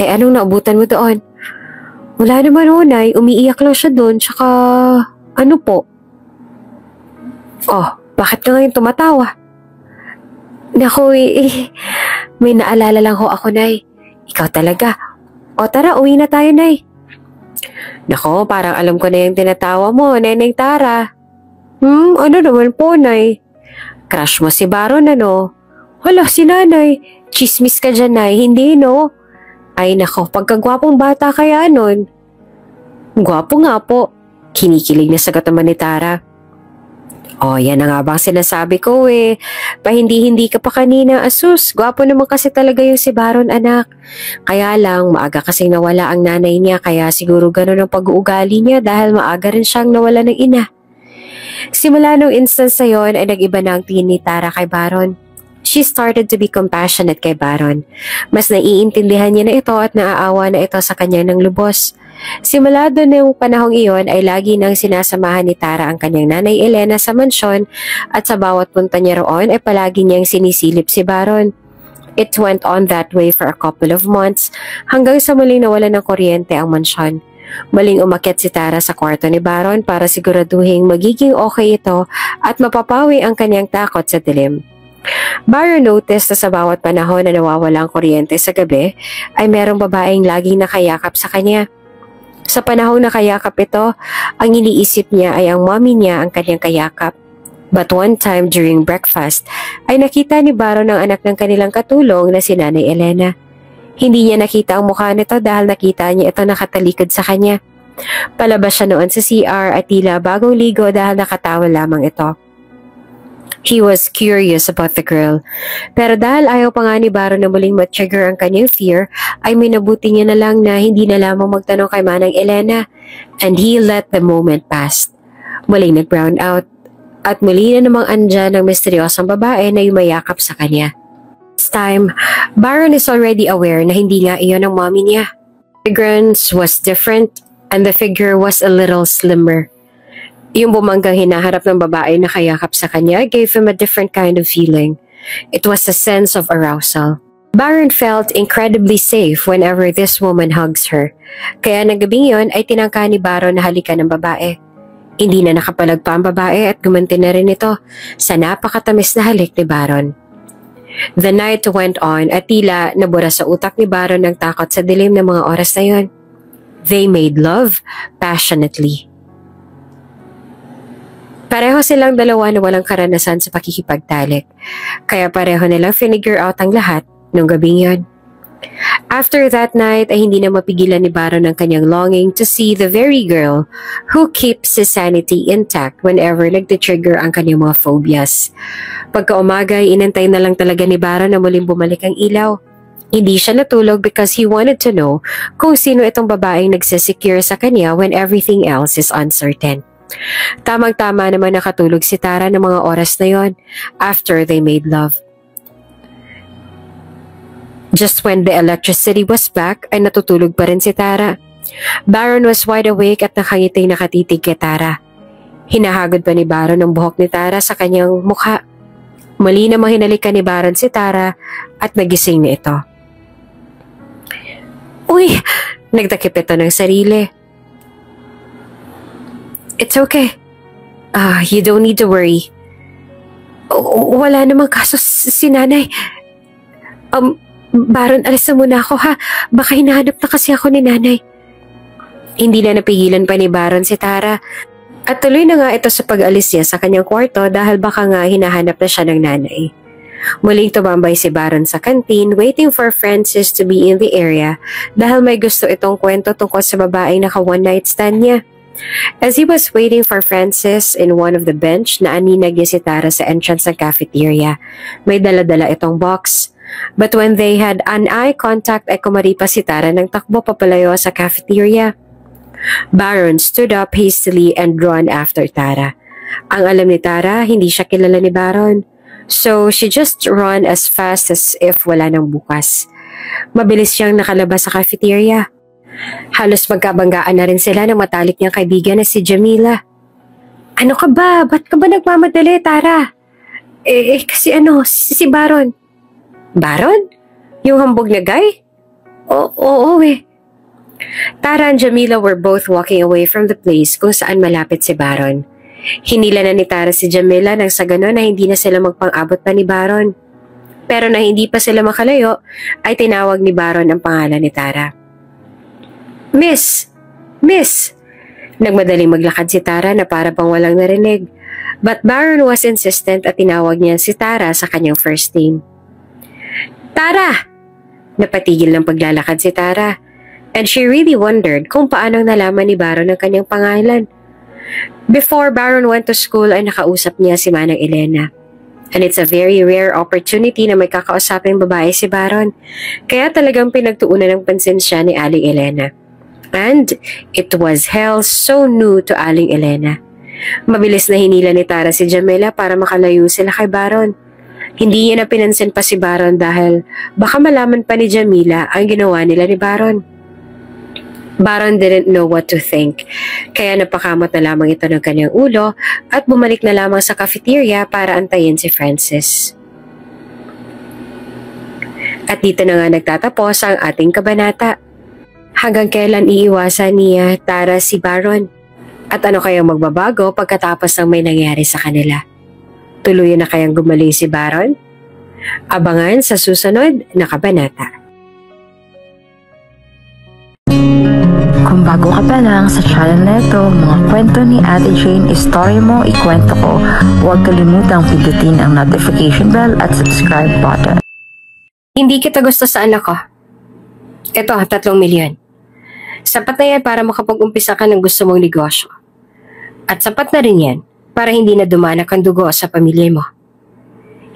Anong naubutan mo doon? Wala naman Nay, umiiyak lang siya doon, tsaka ano po? Bakit ka ngayon tumatawa? Naku, may naalala lang ako Nay. Ikaw talaga. Tara, uwi na tayo Nay. Naku, parang alam ko na yung tinatawa mo, Neneng Tara. Ano naman po Nay? Crush mo si Baron Hala, si Nanay. Chismis ka dyan Nay, hindi no? Ay nako, pagkagwapong bata kaya nun. Gwapo nga po. Kinikilig na sagot naman ni Tara. Yan na nga bang sinasabi ko Pahindi-hindi ka pa kanina, asus. Gwapo naman kasi talaga yung si Baron anak. Kaya lang, maaga kasing nawala ang nanay niya kaya siguro ganun ang pag-uugali niya dahil maaga rin siyang nawala ng ina. Simula nung instance na yon ay nag-iba na ang tingin ni Tara kay Baron. She started to be compassionate kay Baron. Mas naiintindihan niya na ito at naaawa na ito sa kanya ng lubos. Simula doon ng panahong iyon ay lagi nang sinasamahan ni Tara ang kanyang nanay Elena sa mansyon at sa bawat punta niya roon ay palagi niyang sinisilip si Baron. It went on that way for a couple of months hanggang sa muling nawala ng kuryente ang mansyon. Muling umakyat si Tara sa kwarto ni Baron para siguraduhin magiging okay ito at mapapawi ang kanyang takot sa dilim. Baron noticed na sa bawat panahon na nawawala ang kuryente sa gabi ay merong babaeng laging nakayakap sa kanya. Sa panahong nakayakap ito, ang iniisip niya ay ang mommy niya ang kanyang kayakap. But one time during breakfast ay nakita ni Baron ang anak ng kanilang katulong na si Nanay Elena. Hindi niya nakita ang mukha nito dahil nakita niya ito nakatalikod sa kanya. Palabas siya noon sa CR at tila bagong ligo dahil nakatawa lamang ito. He was curious about the girl. Pero dahil ayaw pa nga ni Baron na muling ma-trigger ang kanyang fear, ay minabuti niya na lang na hindi na lamang magtanong kay Manang Elena. And he let the moment pass. Muling nag-brown out. At muli na namang andyan ang misteryosang babae na yumayakap sa kanya. This time, Baron is already aware na hindi nga iyon ang mommy niya. The fragrance was different and the figure was a little slimmer. Yung bumanggang hinaharap ng babae na kayakap sa kanya gave him a different kind of feeling. It was a sense of arousal. Baron felt incredibly safe whenever this woman hugs her. Kaya ng gabing yun ay tinangka ni Baron na halikan ng babae. Hindi na nakapalag pa ang babae at gumanti na rin ito sa napakatamis na halik ni Baron. The night went on at tila nabura sa utak ni Baron ng takot sa dilim ng mga oras na yun. They made love passionately. Pareho silang dalawa na walang karanasan sa pakikipagtalik, kaya pareho nilang finigure out ang lahat nung gabing yun. After that night ay hindi na mapigilan ni Baron ang kanyang longing to see the very girl who keeps his sanity intact whenever nagtitrigger ang kanyang mga phobias. Pagka umaga ay inantay na lang talaga ni Baron na muling bumalik ang ilaw. Hindi siya natulog because he wanted to know kung sino itong babaeng nagsisecure sa kanya when everything else is uncertain. Tamang-tama naman nakatulog si Tara ng mga oras na yon after they made love. Just when the electricity was back ay natutulog pa rin si Tara. Baron was wide awake at nakangiting nakatitig kay Tara. Hinahagod pa ni Baron ang buhok ni Tara sa kanyang mukha. Muli na mahinalikan ni Baron si Tara at nagising na ito. Uy! Nagtakip ito ng sarili. It's okay. You don't need to worry. Wala namang kaso si nanay. Baron, alis na muna ako ha. Baka hinahanap na kasi ako ni nanay. Hindi na napigilan pa ni Baron si Tara. At tuloy na nga ito sa pag-alis niya sa kanyang kwarto dahil baka nga hinahanap na siya ng nanay. Muling tumambay si Baron sa kantin waiting for Francis to be in the area dahil may gusto itong kwento tungkol sa babaeng naka one night stand niya. As he was waiting for Francis in one of the bench, naaninag niya si Tara sa entrance ng cafeteria. May dala-dala itong box. But when they had an eye contact ay kumaripa si Tara ng takbo papalayo sa cafeteria. Baron stood up hastily and ran after Tara. Ang alam ni Tara, hindi siya kilala ni Baron. So she just ran as fast as if wala nang bukas. Mabilis siyang nakalabas sa cafeteria. Halos magkabanggaan na rin sila ng matalik niyang kaibigan na si Jamila. Ano ka ba? Ba't ka ba nagmamadali, Tara? Kasi si Baron. Baron? Yung hambog na guy? Oo eh. Tara and Jamila were both walking away from the place kung saan malapit si Baron. Hinila na ni Tara si Jamila nang sa ganon na hindi na sila magpang-abot pa ni Baron. Pero na hindi pa sila makalayo, ay tinawag ni Baron ang pangalan ni Tara. Miss! Nagmadaling maglakad si Tara na para pang walang narinig. But Baron was insistent at tinawag niya si Tara sa kanyang first name. Tara! Napatigil ng paglalakad si Tara. And she really wondered kung paanong nalaman ni Baron ang kanyang pangalan. Before Baron went to school ay nakausap niya si Manang Elena. And it's a very rare opportunity na may kakausaping babae si Baron. Kaya talagang pinagtuunan ng pansin siya ni Aling Elena. And it was hell so new to Aling Elena. Mabilis na hinila ni Tara si Jamila para makalayo sila kay Baron. Hindi niya na pinansin pa si Baron dahil baka malaman pa ni Jamila ang ginawa nila ni Baron. Baron didn't know what to think, kaya napakamot na lamang ito ng kanyang ulo at bumalik na lamang sa cafeteria para antayin si Francis. At dito na nga nagtatapos ang ating kabanata. Hanggang kailan iiwasan niya Tara si Baron? At ano kayang magbabago pagkatapos ng may nangyari sa kanila? Tuluyan na kayang gumaling si Baron? Abangan sa susunod na kabanata. Kung bago ka pa lang sa channel na ito, mga kwento ni Ate Jane, Story Mo, Ikwento Ko, huwag kalimutang pindutin ang notification bell at subscribe button. Hindi kita gusto sa anak ko. Ito, 3 milyon. Sapat na yan para makapag-umpisa ka ng gusto mong negosyo. At sapat na rin yan para hindi na dumanak ang dugo sa pamilya mo.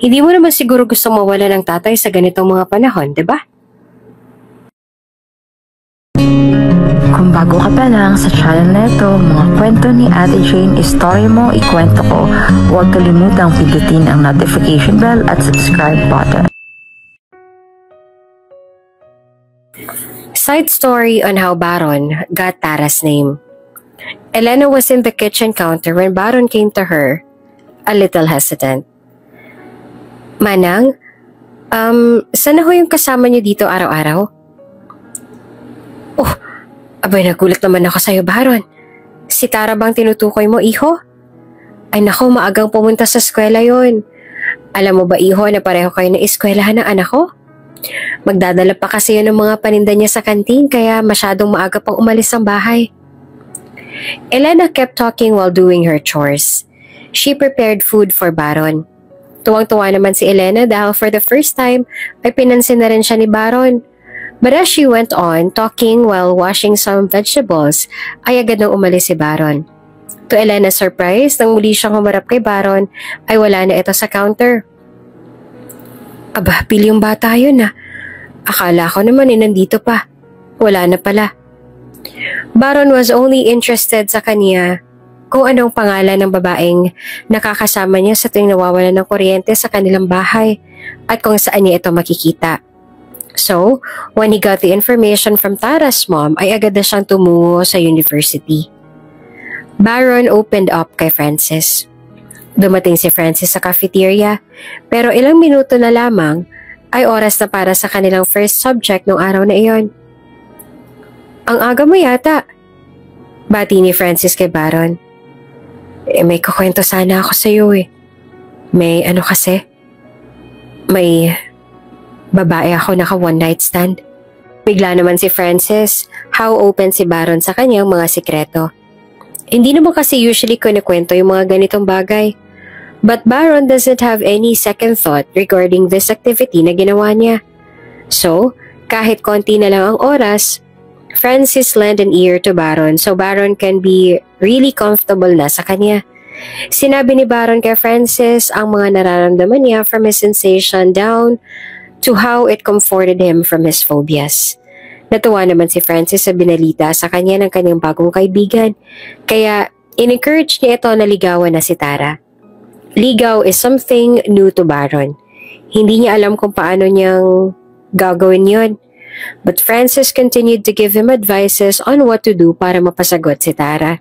Hindi mo naman siguro gusto mawala ng tatay sa ganitong mga panahon, di ba? Kung bago ka pa lang sa channel na ito, mga kwento ni Ate Jane, Story Mo, Ikwento Ko, huwag kalimutang pindutin ang notification bell at subscribe button. Side story on how Baron got Tara's name. Elena was in the kitchen counter when Baron came to her, a little hesitant. Manang, saan na ho yung kasama niyo dito araw-araw? Oh, abay nagulat naman ako sa'yo, Baron. Si Tara bang tinutukoy mo, iho? Ay nako, maagang pumunta sa eskwela yon. Alam mo ba, iho, na pareho kayo na eskwelahan ng anak ko? Magdadala pa kasi yun ng mga paninda niya sa kantin kaya masyadong maaga pang umalis ang bahay. Elena kept talking while doing her chores. She prepared food for Baron. Tuwang-tuwa naman si Elena dahil for the first time ay pinansin na rin siya ni Baron. But as she went on, talking while washing some vegetables, ay agad nang umalis si Baron. To Elena's surprise, nang muli siyang humarap kay Baron, ay wala na ito sa counter. Aba, pili yung bata yun ah. Akala ko naman nandito pa. Wala na pala. Baron was only interested sa kanya kung anong pangalan ng babaeng nakakasama niya sa tuwing nawawalan ng kuryente sa kanilang bahay at kung saan niya ito makikita. So, when he got the information from Tara's mom, ay agad na siyang tumungo sa university. Baron opened up kay Francis. Dumating si Francis sa cafeteria, pero ilang minuto na lamang ay oras na para sa kanilang first subject ng araw na iyon. Ang aga mo yata. Bati ni Francis kay Baron. May kukwento sana ako sa iyo eh. May ano kasi? May babae ako naka one night stand. Bigla naman si Francis, how open si Baron sa kanyang mga sikreto. Hindi naman kasi usually kunikwento yung mga ganitong bagay. But Baron doesn't have any second thought regarding this activity na ginawa niya. So, kahit konti na lang ang oras, Francis lent an ear to Baron so Baron can be really comfortable na sa kanya. Sinabi ni Baron kay Francis ang mga nararamdaman niya from his sensation down to how it comforted him from his phobias. Natuwa naman si Francis sa binalita sa kanya ng kanyang bagong kaibigan, kaya in-encourage niya ito na ligawan na si Tara. Ligaw is something new to Baron. Hindi niya alam kung paano niyang gagawin yon. But Francis continued to give him advices on what to do para mapasagot si Tara.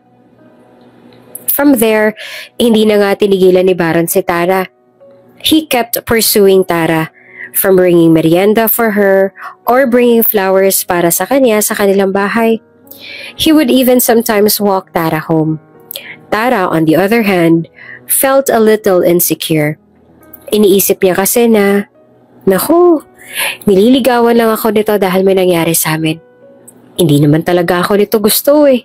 From there, hindi na nga tinigilan ni Baron si Tara. He kept pursuing Tara, from bringing merienda for her or bringing flowers para sa kanya sa kanilang bahay. He would even sometimes walk Tara home. Tara, on the other hand, felt a little insecure. Iniisip niya kasi na, naku, nililigawan lang ako nito dahil may nangyari sa amin. Hindi naman talaga ako nito gusto eh.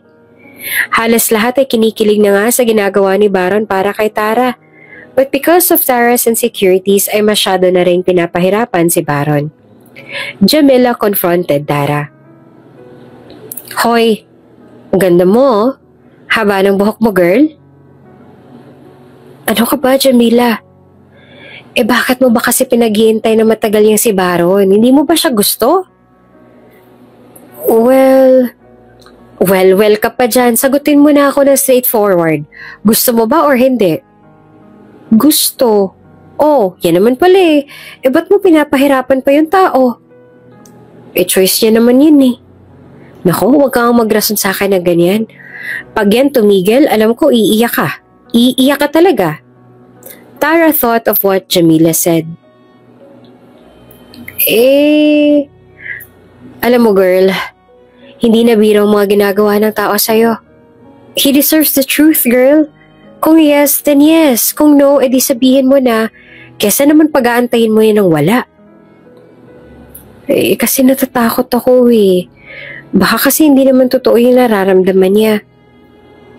Halos lahat ay kinikilig na nga sa ginagawa ni Baron para kay Tara. But because of Tara's insecurities ay masyado na rin pinapahirapan si Baron. Jamila confronted Tara. Hoy, ang ganda mo oh. Haba ng buhok mo, girl. Ano ka ba, Jamila? Bakit mo ba kasi pinag-iintay na matagal yung si Baron? Hindi mo ba siya gusto? Well ka pa dyan. Sagutin mo na ako na straightforward. Gusto mo ba or hindi? Gusto. Oh, yan naman pala eh. Ba't mo pinapahirapan pa yung tao? Choice niya naman yun eh. Naku, huwag kang magrason sa akin na ganyan. Pag yan tumigil, alam ko iiyak ka. Iiyak ka talaga. Tara thought of what Jamila said. Alam mo girl, hindi na biro ang mga ginagawa ng tao sa'yo. He deserves the truth, girl. Kung yes, then yes. Kung no, edi sabihin mo na, kesa naman pag-aantayin mo yan ng wala. Kasi natatakot ako eh. Baka kasi hindi naman totoo yung nararamdaman niya.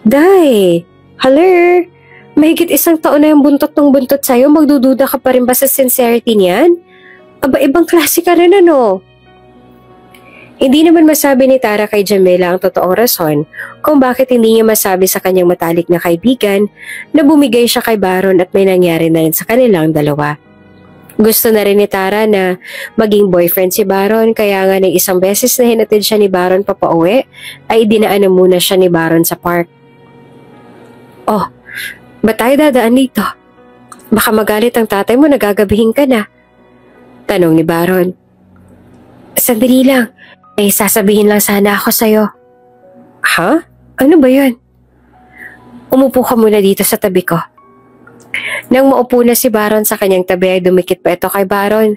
Day, haler, mahigit 1 taon na yung buntot ng buntot sa'yo, magdududa ka pa rin ba sa sincerity niyan? Aba, ibang klase ka rin ano? Hindi naman masabi ni Tara kay Jamila ang totoong rason kung bakit hindi niya masabi sa kanyang matalik na kaibigan na bumigay siya kay Baron at may nangyari na rin sa kanilang dalawa. Gusto na rin ni Tara na maging boyfriend si Baron kaya nga ng isang beses na hinatid siya ni Baron papauwi ay dinaan na muna siya ni Baron sa park. Oh, ba't tayo dadaan dito? Baka magalit ang tatay mo, nagagabihin ka na. Tanong ni Baron. Sandali lang, sasabihin lang sana ako sa'yo. Ha? Ano ba yun? Umupo ka muna dito sa tabi ko. Nang maupo na si Baron sa kanyang tabi ay dumikit pa ito kay Baron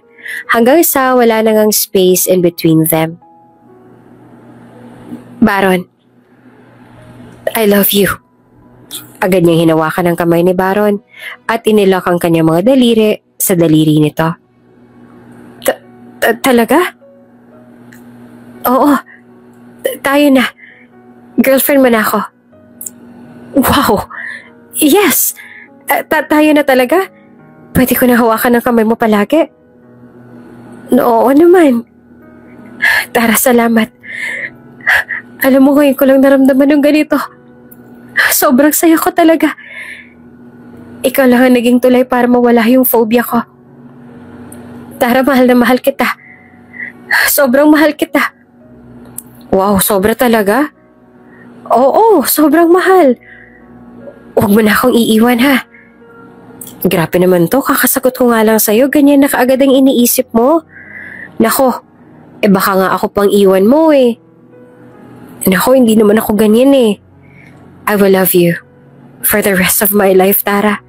hanggang sa wala nang space in between them. Baron, I love you. Agad niyang hinawakan ang kamay ni Baron at inilak ang kanyang mga daliri sa daliri nito. Talaga? Oo, tayo na. Girlfriend mo na ako. Wow! Yes! Tayo na talaga? Pwede ko na hawakan ang kamay mo palagi? Oo naman. Tara, salamat. Alam mo, ngayon ko lang naramdaman ng ganito. Sobrang saya ko talaga. Ikaw lang ang naging tulay para mawala yung phobia ko. Tara, mahal na mahal kita. Sobrang mahal kita. Wow, sobra talaga? Oo, sobrang mahal. Huwag mo na akong iiwan, ha? Grabe naman to, kakasagot ko nga lang sa'yo, ganyan na kaagad ang iniisip mo. Nako, baka nga ako pang iwan mo eh. Nako, hindi naman ako ganyan eh. I will love you for the rest of my life, Tara.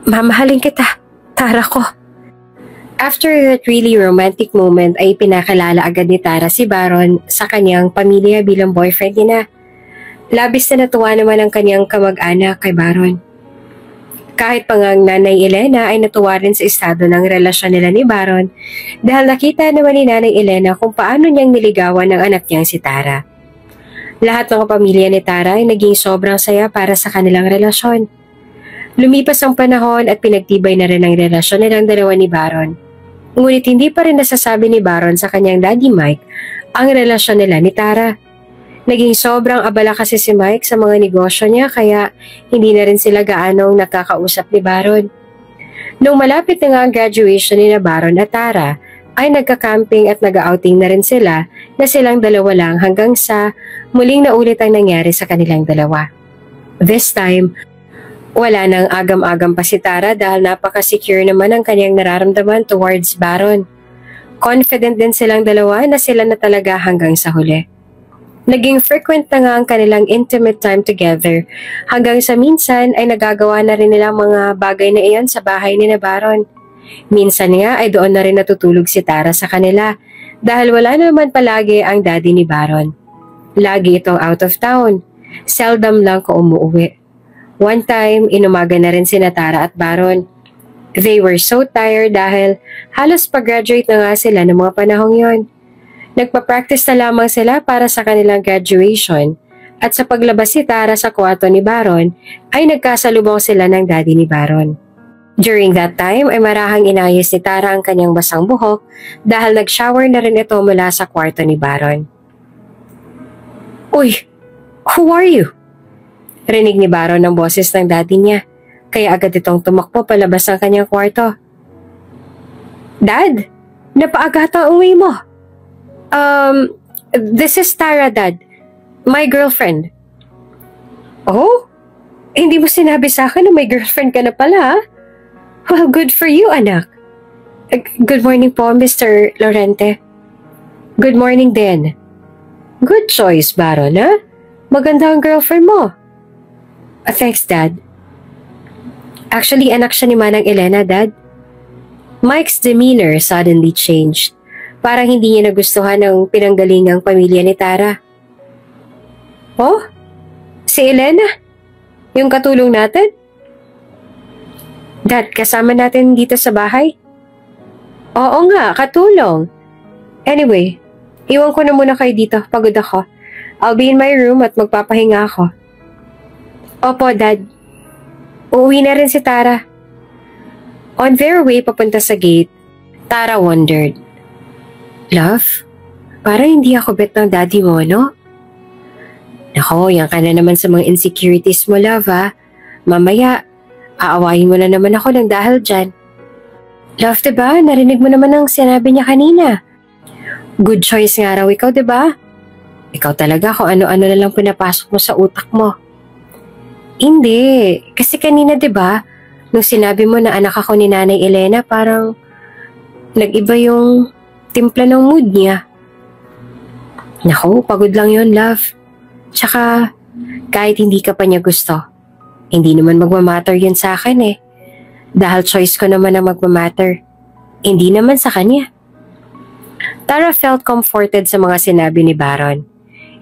Mamahalin kita, Tara ko. After that really romantic moment ay pinakilala agad ni Tara si Baron sa kanyang pamilya bilang boyfriend niya. Labis na natuwa naman ang kanyang kamag-anak kay Baron. Kahit pa nga ang Nanay Elena ay natuwa rin sa estado ng relasyon nila ni Baron dahil nakita naman ni Nanay Elena kung paano niyang niligawan ng anak niyang si Tara. Lahat ng kapamilya ni Tara ay naging sobrang saya para sa kanilang relasyon. Lumipas ang panahon at pinagtibay na rin ang relasyon nilang dalawa ni Baron. Ngunit hindi pa rin nasasabi ni Baron sa kanyang daddy Mike ang relasyon nila ni Tara. Naging sobrang abala kasi si Mike sa mga negosyo niya kaya hindi na rin sila gaanong nakakausap ni Baron. Nung malapit na nga ang graduation ni na Baron at Tara, ay nagka-camping at nag-outing na rin sila na silang dalawa lang hanggang sa muling naulit ang nangyari sa kanilang dalawa. This time, wala nang agam-agam pa si Tara dahil napaka-secure naman ang kanyang nararamdaman towards Baron. Confident din silang dalawa na sila na talaga hanggang sa huli. Naging frequent na nga ang kanilang intimate time together hanggang sa minsan ay nagagawa na rin nila mga bagay na iyon sa bahay ni na Baron. Minsan nga ay doon na rin natutulog si Tara sa kanila dahil wala naman palagi ang daddy ni Baron. Lagi itong out of town. Seldom lang ko umuwi. One time, inumaga na rin sina Tara at Baron. They were so tired dahil halos pag-graduate na nga sila ng mga panahong yon. Nagpa-practice na lamang sila para sa kanilang graduation at sa paglabas si Tara sa kwarto ni Baron ay nagkasalubong sila ng daddy ni Baron. During that time ay marahang inayos ni Tara ang kanyang basang buhok dahil nag-shower na rin ito mula sa kwarto ni Baron. Uy, who are you? Rinig ni Baron ang boses ng daddy niya, kaya agad itong tumakbo palabas ng kanyang kwarto. Dad, napaaga ang uwi mo. This is Tara, Dad. My girlfriend. Oh? Hindi mo sinabi sa akin na may girlfriend ka na pala, ha? Well, good for you, anak. Good morning po, Mr. Lorente. Good morning din. Good choice, Baron, ha? Maganda ang girlfriend mo. Thanks, Dad. Actually, anak siya ni Manang Elena, Dad. Mike's demeanor suddenly changed. Parang hindi niya nagustuhan ang pinanggalingang pamilya ni Tara. Oh? Si Elena? Yung katulong natin? Dad, kasama natin dito sa bahay? Oo nga, katulong. Anyway, iwan ko na muna kayo dito. Pagod ako. I'll be in my room at magpapahinga ako. Opo, Dad. Uuwi na rin si Tara. On their way papunta sa gate, Tara wondered, Love, parang hindi ako bet ng daddy mo, no? Nako, yan ka na naman sa mga insecurities mo, love, ha? Mamaya, aawayin mo na naman ako ng dahil dyan. Love, diba? Narinig mo naman ang sinabi niya kanina. Good choice nga raw ikaw, diba? Ikaw talaga kung ano-ano na lang pinapasok mo sa utak mo. Hindi. Kasi kanina, diba, nung sinabi mo na anak ako ni Nanay Elena, parang nag-iba yung timpla ng mood niya. Naku, pagod lang yon, love. Tsaka, kahit hindi ka pa niya gusto, hindi naman magmamatter yun sa akin eh. Dahil choice ko naman ang magmamatter. Hindi naman sa kanya. Tara felt comforted sa mga sinabi ni Baron.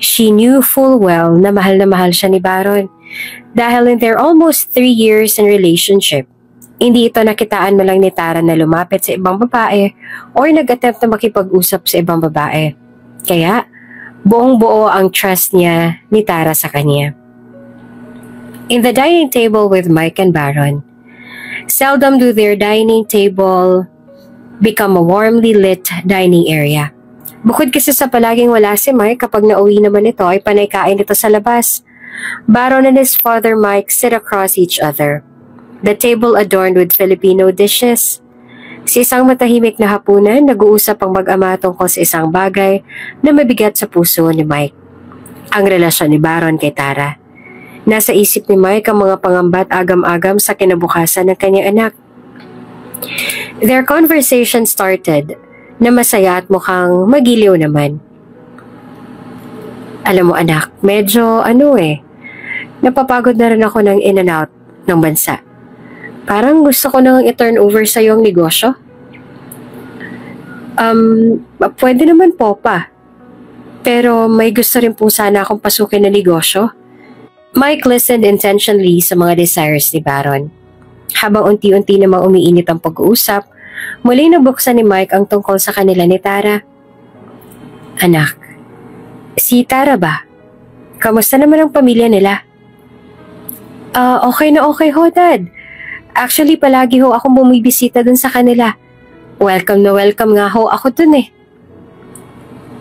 She knew full well na mahal siya ni Baron. Dahil in their almost 3 years in relationship, hindi ito nakitaan mo lang ni Tara na lumapit sa ibang babae or nag-attempt na makipag-usap sa ibang babae. Kaya, buong-buo ang trust niya ni Tara sa kanya. In the dining table with Mike and Baron, seldom do their dining table become a warmly lit dining area. Bukod kasi sa palaging wala si Mike, kapag nauwi naman ito ay panay kain ito sa labas. Baron and his father Mike sit across each other. The table adorned with Filipino dishes. Sa isang matahimik na hapunan, nag-uusap ang mag-ama tungkol sa isang bagay na mabigat sa puso ni Mike. Ang relasyon ni Baron kay Tara. Nasa isip ni Mike ang mga pangamba at agam-agam sa kinabukasan ng kanyang anak. Their conversation started na masaya at mukhang magiliw naman. Alam mo anak, medyo napapagod na rin ako ng in and out ng bansa. Parang gusto ko nang i-turn over sa yung negosyo. Pwede naman po pa. Pero may gusto rin po sana akong pasukin na negosyo. Mike listened intentionally sa mga desires ni Baron. Habang unti-unti namang umiinit ang pag-uusap, muli nabuksan ni Mike ang tungkol sa kanila ni Tara. Anak, si Tara ba? Kamusta naman ang pamilya nila? Okay na okay ho, Dad. Actually, palagi ho akong bumibisita dun sa kanila. Welcome na welcome nga ho ako dun eh.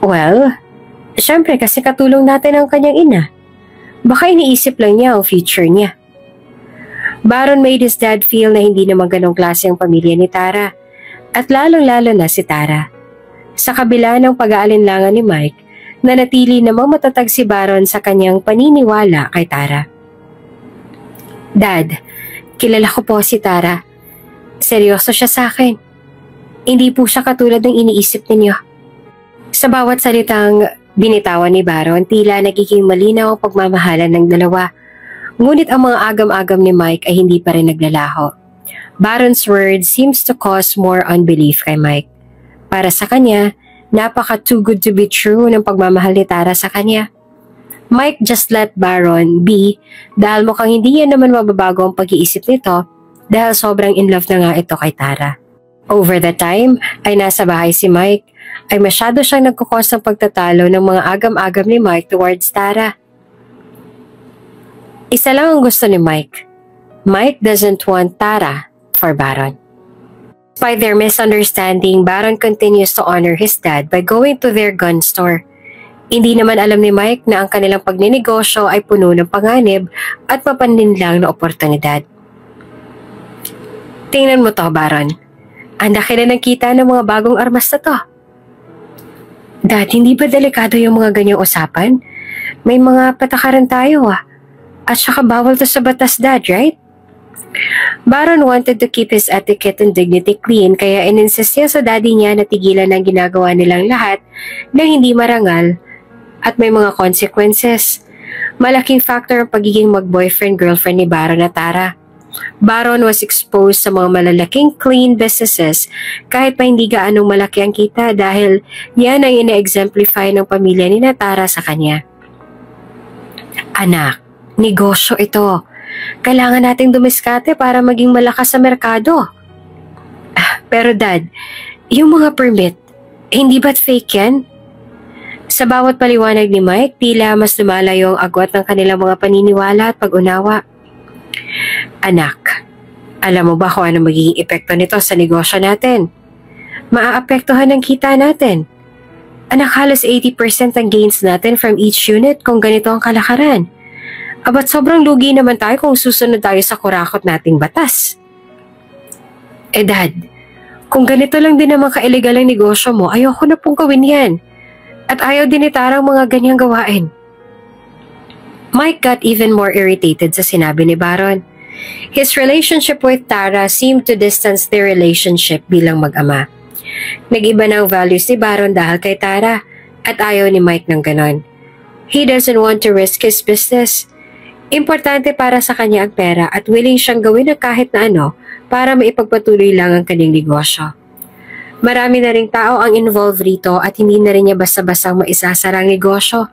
Well, syempre kasi katulong natin ang kanyang ina. Baka iniisip lang niya ang future niya. Baron made his dad feel na hindi naman ganong klase ang pamilya ni Tara. At lalong-lalo na si Tara. Sa kabila ng pag-aalinlangan ni Mike, nanatili namang matatag si Baron sa kanyang paniniwala kay Tara. Dad, kilala ko po si Tara. Seryoso siya sa akin. Hindi po siya katulad ng iniisip ninyo. Sa bawat salitang binitawan ni Baron, tila nagiging malinaw ang pagmamahalan ng dalawa. Ngunit ang mga agam-agam ni Mike ay hindi pa rin naglalaho. Baron's words seems to cause more unbelief kay Mike. Para sa kanya, napaka too good to be true ng pagmamahal ni Tara sa kanya. Mike just let Baron be dahil mukhang hindi yan naman mababago ang pag-iisip nito dahil sobrang in love na nga ito kay Tara. Over the time ay nasa bahay si Mike ay masyado siyang nagkukos ng pagtatalo ng mga agam-agam ni Mike towards Tara. Isa lang ang gusto ni Mike. Mike doesn't want Tara for Baron. Despite their misunderstanding, Baron continues to honor his dad by going to their gun store. Hindi naman alam ni Mike na ang kanilang pagninegosyo ay puno ng panganib at mapaninlang na oportunidad. Tingnan mo to, Baron. Ang laki na ng kita ng mga bagong armas na to. Dad, hindi ba delikado yung mga ganyang usapan? May mga patakaran tayo At saka bawal to sa batas, Dad, right? Baron wanted to keep his etiquette and dignity clean kaya ininsist niya sa daddy niya na tigilan ang ginagawa nilang lahat na hindi marangal at may mga consequences. Malaking factor ang pagiging mag-boyfriend-girlfriend ni Baron at Tara. Baron was exposed sa mga malalaking clean businesses kahit pa hindi gaanong malaki ang kita dahil yan ang ina-exemplify ng pamilya ni Tara sa kanya. Anak, negosyo ito. Kailangan nating dumiskate para maging malakas sa merkado. Pero Dad, yung mga permit, hindi ba't fake yan? Sa bawat paliwanag ni Mike, tila mas lumalayo ang agwat ng kanilang mga paniniwala at pag-unawa. Anak, alam mo ba kung ano magiging epekto nito sa negosyo natin? Maaapektuhan ang kita natin. Anak, halos 80% ang gains natin from each unit kung ganito ang kalakaran. Abat sobrang lugi naman tayo kung susunod tayo sa kurakot nating batas. Dad, kung ganito lang din naman ka-illegal ang negosyo mo, ayoko na pong gawin yan. At ayaw din ni Tara ang mga ganyang gawain. Mike got even more irritated sa sinabi ni Baron. His relationship with Tara seemed to distance their relationship bilang mag-ama. Nag-iba na ang values ni Baron dahil kay Tara at ayaw ni Mike ng ganon. He doesn't want to risk his business. Importante para sa kanya ang pera at willing siyang gawin na kahit na ano para maipagpatuloy lang ang kanyang negosyo. Marami na ring tao ang involved rito at hindi na rin niya basta-bastang maisasara ang negosyo.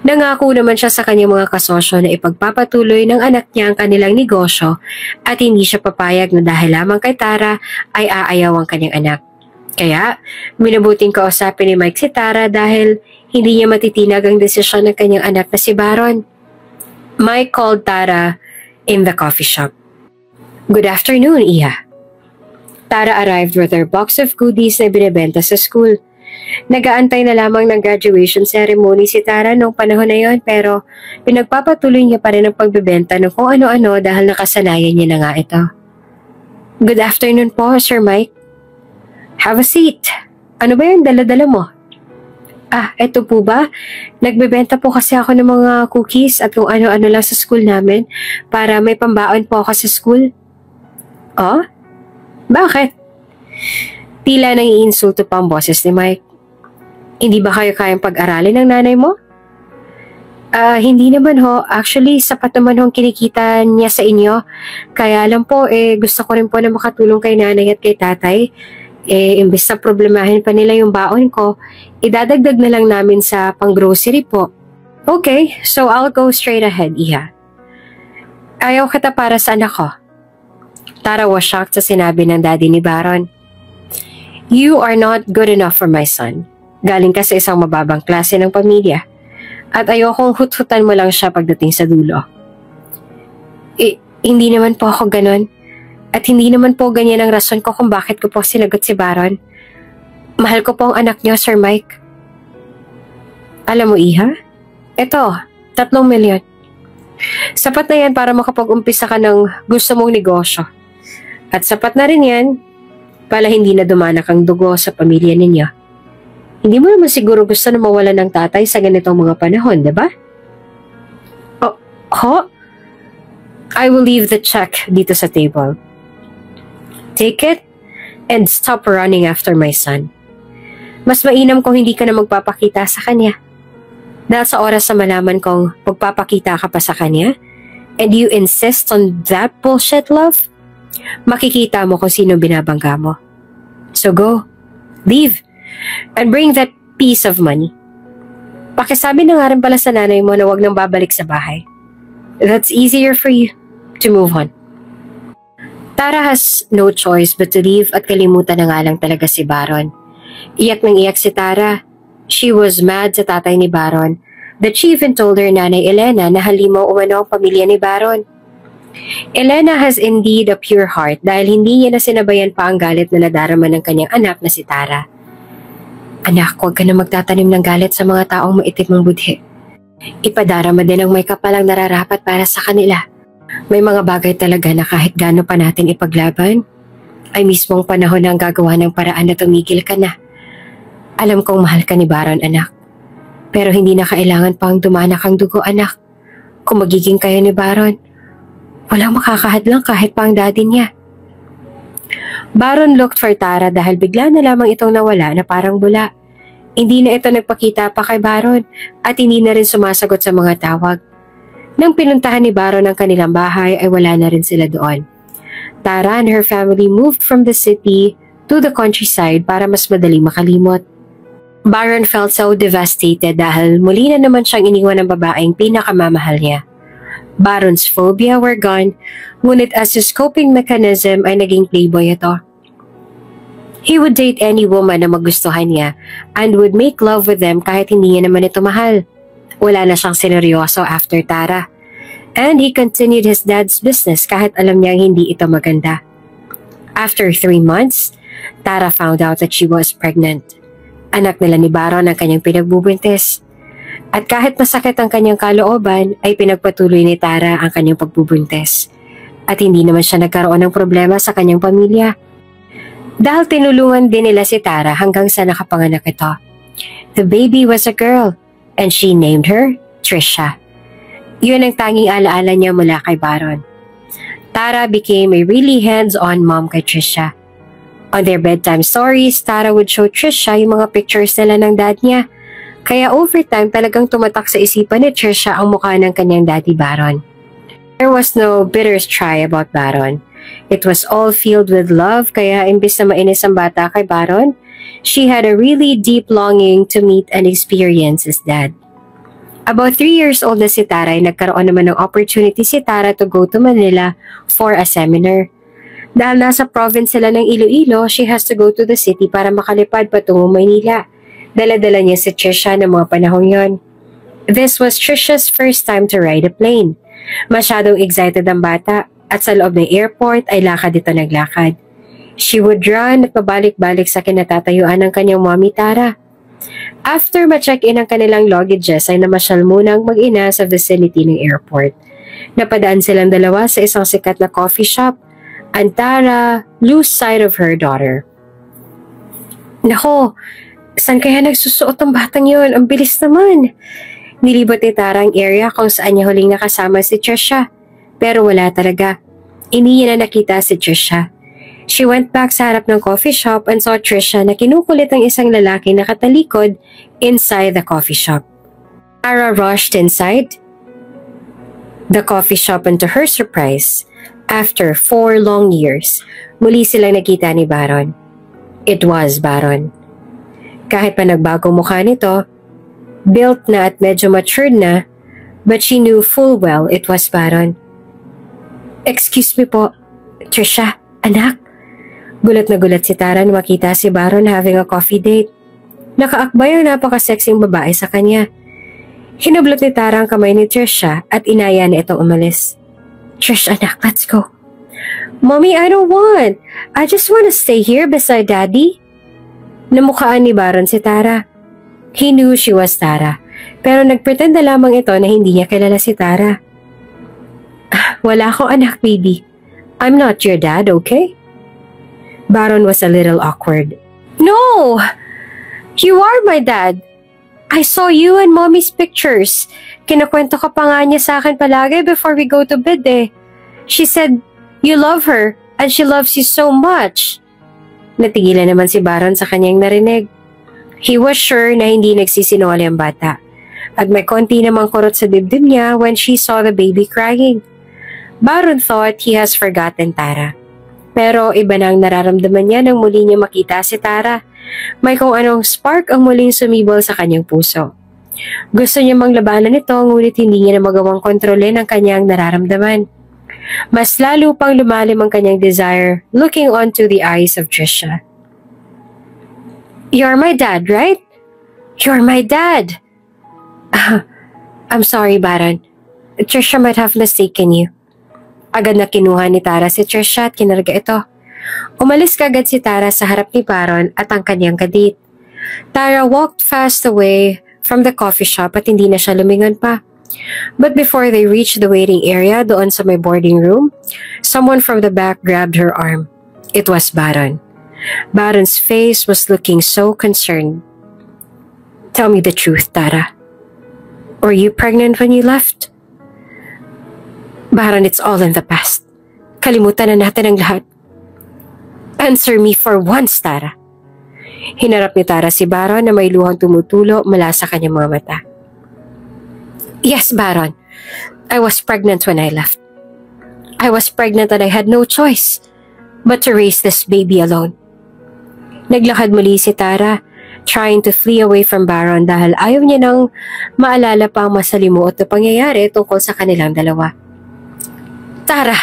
Nangako naman siya sa kanyang mga kasosyo na ipagpapatuloy ng anak niya ang kanilang negosyo at hindi siya papayag na dahil lamang kay Tara ay aayaw ang kanyang anak. Kaya, minabuting kausapin ni Mike si Tara dahil hindi niya matitinag ang desisyon ng kanyang anak na si Baron. Mike called Tara in the coffee shop. Good afternoon, Iha. Tara arrived with her box of goodies na binibenta sa school. Nag-aantay na lamang ng graduation ceremony si Tara noong panahon na yon, pero pinagpapatuloy niya pa rin ang pagbebenta ng kung ano-ano dahil nakasanayan niya na nga ito. Good afternoon po, Sir Mike. Have a seat. Ano ba yung dala-dala mo? Eto po ba? Nagbebenta po kasi ako ng mga cookies at kung ano-ano lang sa school namin para may pambaon po ako sa school. Oh? Bakit? Tila nang iinsulto pa ang boses ni Mike. Hindi ba kayo kayang pag-aralin ng nanay mo? Hindi naman ho. Actually, sapat naman ho ang kinikita niya sa inyo. Kaya lang po, gusto ko rin po na makatulong kay nanay at kay tatay. Imbes na problemahin pa nila yung baon ko, idadagdag na lang namin sa pang-grocery po. Okay, so I'll go straight ahead, Iha. Ayaw kita para sa anak ko. Tara was shocked sa sinabi ng daddy ni Baron. You are not good enough for my son. Galing ka sa isang mababang klase ng pamilya. At ayokong hut-hutan mo lang siya pagdating sa dulo. Hindi naman po ako ganon. At hindi naman po ganyan ang rason ko kung bakit ko po sinagot si Baron. Mahal ko po ang anak niyo, Sir Mike. Alam mo, Iha? Ito, 3 milyon. Sapat na yan para makapag-umpisa ka ng gusto mong negosyo. At sapat na rin yan para hindi na dumanak ang dugo sa pamilya ninyo. Hindi mo naman siguro gusto na mawala ng tatay sa ganitong mga panahon, diba? I will leave the check dito sa table. Take it and stop running after my son. Mas mainam kung hindi ka na magpapakita sa kanya. Dahil sa oras na malaman kong magpapakita ka pa sa kanya, and you insist on that bullshit love, makikita mo kung sino binabangga mo. So go, leave, and bring that piece of money. Pakisabi na nga rin pala sa nanay mo na wag nang babalik sa bahay. That's easier for you to move on. Tara has no choice but to leave at kalimutan na nga lang talaga si Baron. Iyak nang iyak si Tara. She was mad sa tatay ni Baron that she even told her nanay Elena na halimaw umano ang pamilya ni Baron. Elena has indeed a pure heart dahil hindi niya na sinabayan pa ang galit na nadarama ng kanyang anak na si Tara. Anak, huwag ka na magtatanim ng galit sa mga taong maitim ang budhi. Ipadarama din ang may kapalang nararapat para sa kanila. May mga bagay talaga na kahit gaano pa natin ipaglaban, ay mismong panahon na ang gagawa ng paraan na tumigil ka na. Alam kong mahal ka ni Baron, anak. Pero hindi na kailangan pang dumanak ang dugo, anak. Kung magiging kayo ni Baron, walang makakahadlang kahit pa ang daddy niya. Baron looked for Tara dahil bigla na lamang itong nawala na parang bula. Hindi na ito nagpakita pa kay Baron at hindi na rin sumasagot sa mga tawag. Nang pinuntahan ni Baron ang kanilang bahay ay wala na rin sila doon. Tara and her family moved from the city to the countryside para mas madaling makalimot. Baron felt so devastated dahil muli na naman siyang iniwan ng babaeng pinakamamahal niya. Baron's phobia were gone, ngunit as his coping mechanism ay naging playboy ito. He would date any woman na magustuhan niya and would make love with them kahit hindi niya naman ito mahal. Wala na siyang sineryoso after Tara. And he continued his dad's business kahit alam niyang hindi ito maganda. After 3 months, Tara found out that she was pregnant. Anak nila ni Baron ang kanyang pinagbubuntis. At kahit masakit ang kanyang kalooban, ay pinagpatuloy ni Tara ang kanyang pagbubuntis. At hindi naman siya nagkaroon ng problema sa kanyang pamilya. Dahil tinulungan din nila si Tara hanggang sa nakapanganak ito. The baby was a girl. And she named her Trisha. Yun ang tanging alaala niya mula kay Baron. Tara became a really hands-on mom kay Trisha. On their bedtime stories, Tara would show Trisha yung mga pictures nila ng dad niya. Kaya over time talagang tumatak sa isipan ni Trisha ang mukha ng kanyang daddy Baron. There was no bitter try about Baron. It was all filled with love kaya imbis na mainis ang bata kay Baron, she had a really deep longing to meet and experience his dad. About 3 years old na si Tara ay nagkaroon naman ng opportunity si Tara to go to Manila for a seminar. Dahil nasa province sila ng Iloilo, she has to go to the city para makalipad patungo Maynila. Dala-dala niya si Trisha ng mga panahong yon. This was Trisha's first time to ride a plane. Masyadong excited ang bata at sa loob ng airport ay lakad ito naglakad. She would run at pabalik-balik sa kinatatayuan ng kanyang mommy Tara. After ma-check-in ang kanilang luggages ay namasyal muna ang mag-ina sa vicinity ng airport. Napadaan silang dalawa sa isang sikat na coffee shop. And Tara lose sight of her daughter. Nako, saan kaya nagsusuot ang batang yon? Ang bilis naman. Nilibot ni Tara ang area kung saan niya huling nakasama si Trisha. Pero wala talaga. Hindi niya na nakita si Trisha. She went back sa harap ng coffee shop and saw Trisha na kinukulit ang isang lalaki na katalikod inside the coffee shop. Tara rushed inside the coffee shop and to her surprise, after 4 long years, muli silang nakita ni Baron. It was Baron. Kahit pa nagbagong mukha nito, built na at medyo matured na, but she knew full well it was Baron. Excuse me po, Trisha, anak. Gulat na gulat si Tara na makita si Baron having a coffee date. Nakaakbay ang napaka-sexing babae sa kanya. Hinublot ni Tara ang kamay ni Trisha at inaya na itong umalis. Trish, anak, let's go. Mommy, I don't want. I just want to stay here beside Daddy. Namukhaan ni Baron si Tara. He knew she was Tara, pero nagpretend na lamang ito na hindi niya kilala si Tara. Wala akong anak, baby. I'm not your dad, okay? Baron was a little awkward. No! You are my dad. I saw you and Mommy's pictures. Kinakwento ka pa nga niya sa akin palagi before we go to bed eh. She said, you love her and she loves you so much. Natigilan naman si Baron sa kanyang narinig. He was sure na hindi nagsisinungaling ang bata. At may konti namang kurot sa dibdib niya when she saw the baby crying. Baron thought he has forgotten Tara. Pero iba na ang nararamdaman niya nang muli niya makita si Tara. May kung anong spark ang muling sumibol sa kanyang puso. Gusto niya manglabanan ito ngunit hindi niya na magawang kontrolin ang kanyang nararamdaman. Mas lalo pang lumalim ang kanyang desire looking onto the eyes of Trisha. You're my dad, right? You're my dad. I'm sorry, Baron. Trisha might have mistaken you. Agad na kinuha ni Tara si Trisha at kinarga ito. Umalis kagad si Tara sa harap ni Baron at ang kanyang kadate. Tara walked fast away from the coffee shop at hindi na siya lumingon pa. But before they reached the waiting area doon sa may boarding room, someone from the back grabbed her arm. It was Baron. Baron's face was looking so concerned. Tell me the truth, Tara. Were you pregnant when you left? Baron, it's all in the past. Kalimutan na natin ang lahat. Answer me for once, Tara. Hinarap ni Tara si Baron na may luhang tumutulo mula sa kanyang mga mata. Yes, Baron. I was pregnant when I left. I was pregnant and I had no choice but to raise this baby alone. Naglakad muli si Tara, trying to flee away from Baron dahil ayaw niya nang maalala pa ang masalimuot na pangyayari tungkol sa kanilang dalawa. Tara!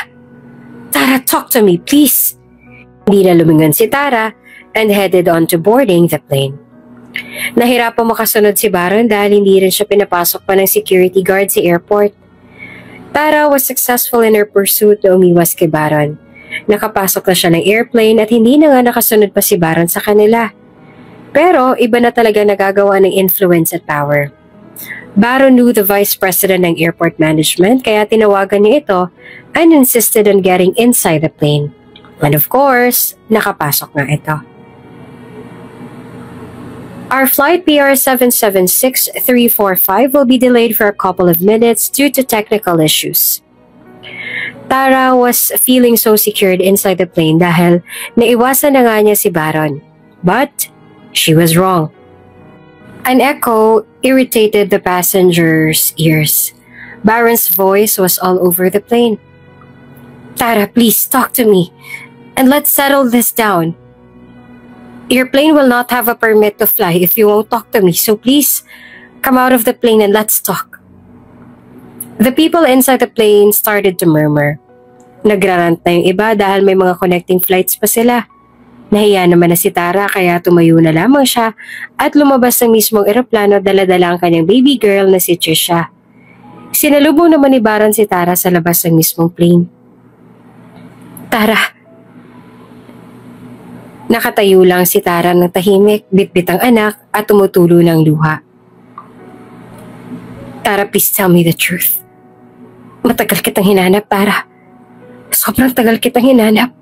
Tara, talk to me, please! Hindi na lumingon si Tara and headed on to boarding the plane. Nahirapang makasunod si Baron dahil hindi rin siya pinapasok pa ng security guard sa airport. Tara was successful in her pursuit na umiwas kay Baron. Nakapasok na siya ng airplane at hindi na nga nakasunod pa si Baron sa kanila. Pero iba na talaga nagagawa ng influence at power. Baron knew the vice president ng airport management kaya tinawagan niya ito and insisted on getting inside the plane. And of course, nakapasok nga ito. Our flight PR 776345 will be delayed for a couple of minutes due to technical issues. Tara was feeling so secured inside the plane dahil naiwasan na nga niya si Baron. But she was wrong. An echo irritated the passengers' ears. Baron's voice was all over the plane. Tara, please talk to me and let's settle this down. Your plane will not have a permit to fly if you won't talk to me, so please come out of the plane and let's talk. The people inside the plane started to murmur. Nagrarant na yung iba dahil may mga connecting flights pa sila. Nahiya naman na si Tara kaya tumayo na lamang siya at lumabas ng mismong eroplano dala-dala ang kanyang baby girl na si Trisha. Sinalubong naman ni Baron si Tara sa labas ng mismong plane. Tara. Nakatayo lang si Tara ng tahimik, bitbit ang anak at tumutulo ng luha. Tara, please tell me the truth. Matagal kitang hinanap, Tara. Sobrang tagal kitang hinanap.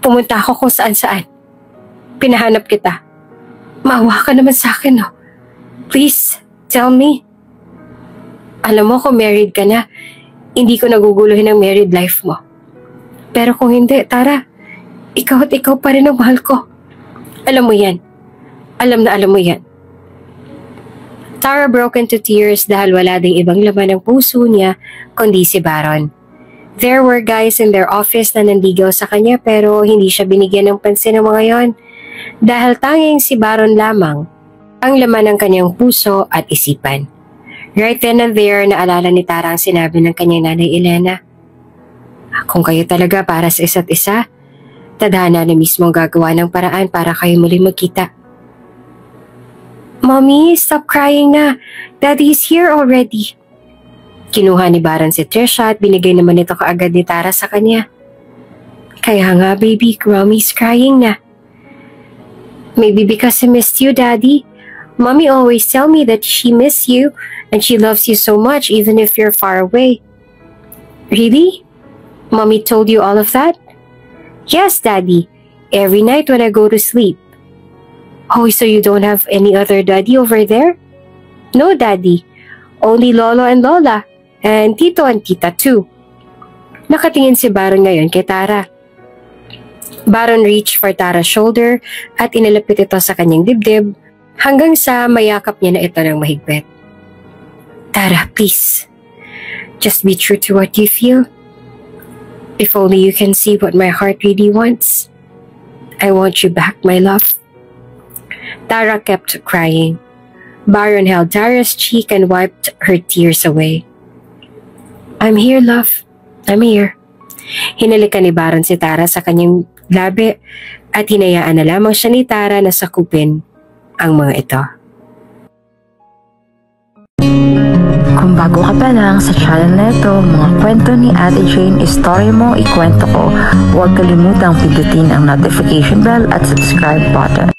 Pumunta ako kung saan-saan. Pinahanap kita. Maawa ka naman sa akin, no? Please, tell me. Alam mo kung married ka na, hindi ko naguguluhin ang married life mo. Pero kung hindi, Tara, ikaw at ikaw pa rin ang mahal ko. Alam mo yan. Alam na alam mo yan. Tara broke into tears dahil wala ding ibang laman ng puso niya kundi si Baron. There were guys in their office na nanligaw sa kanya pero hindi siya binigyan ng pansin ng mga yon dahil tanging si Baron lamang ang laman ng kanyang puso at isipan. Right then and there, naalala ni Tara ang sinabi ng kanyang nanay Elena. Kung kayo talaga para sa isa't isa, tadhana na mismo gagawa ng paraan para kayo muli magkita. Mommy, stop crying na. Daddy is here already. Kinuha ni Baron si Trisha at binigay naman ito kaagad ni Tara sa kanya. Kaya nga baby, Mommy's crying na. Maybe because I missed you, Daddy. Mommy always tell me that she miss you and she loves you so much even if you're far away. Really? Mommy told you all of that? Yes, Daddy. Every night when I go to sleep. Oh, so you don't have any other daddy over there? No, Daddy. Only Lolo and Lola. And Tito and Tita too. Nakatingin si Baron ngayon kay Tara. Baron reached for Tara's shoulder at inilapit ito sa kanyang dibdib hanggang sa mayakap niya na ito ng mahigpit. Tara, please. Just be true to what you feel. If only you can see what my heart really wants. I want you back, my love. Tara kept crying. Baron held Tara's cheek and wiped her tears away. I'm here, love. I'm here. Hinalikan ni Baron si Tara sa kanyang labi at hinayaan na lamang siya ni Tara na sakupin ang mga ito. Kung bago ka pa lang sa channel na ito, mga kwento ni Ate Jane, Story Mo, Ikwento Ko, huwag kalimutang pindutin ang notification bell at subscribe button.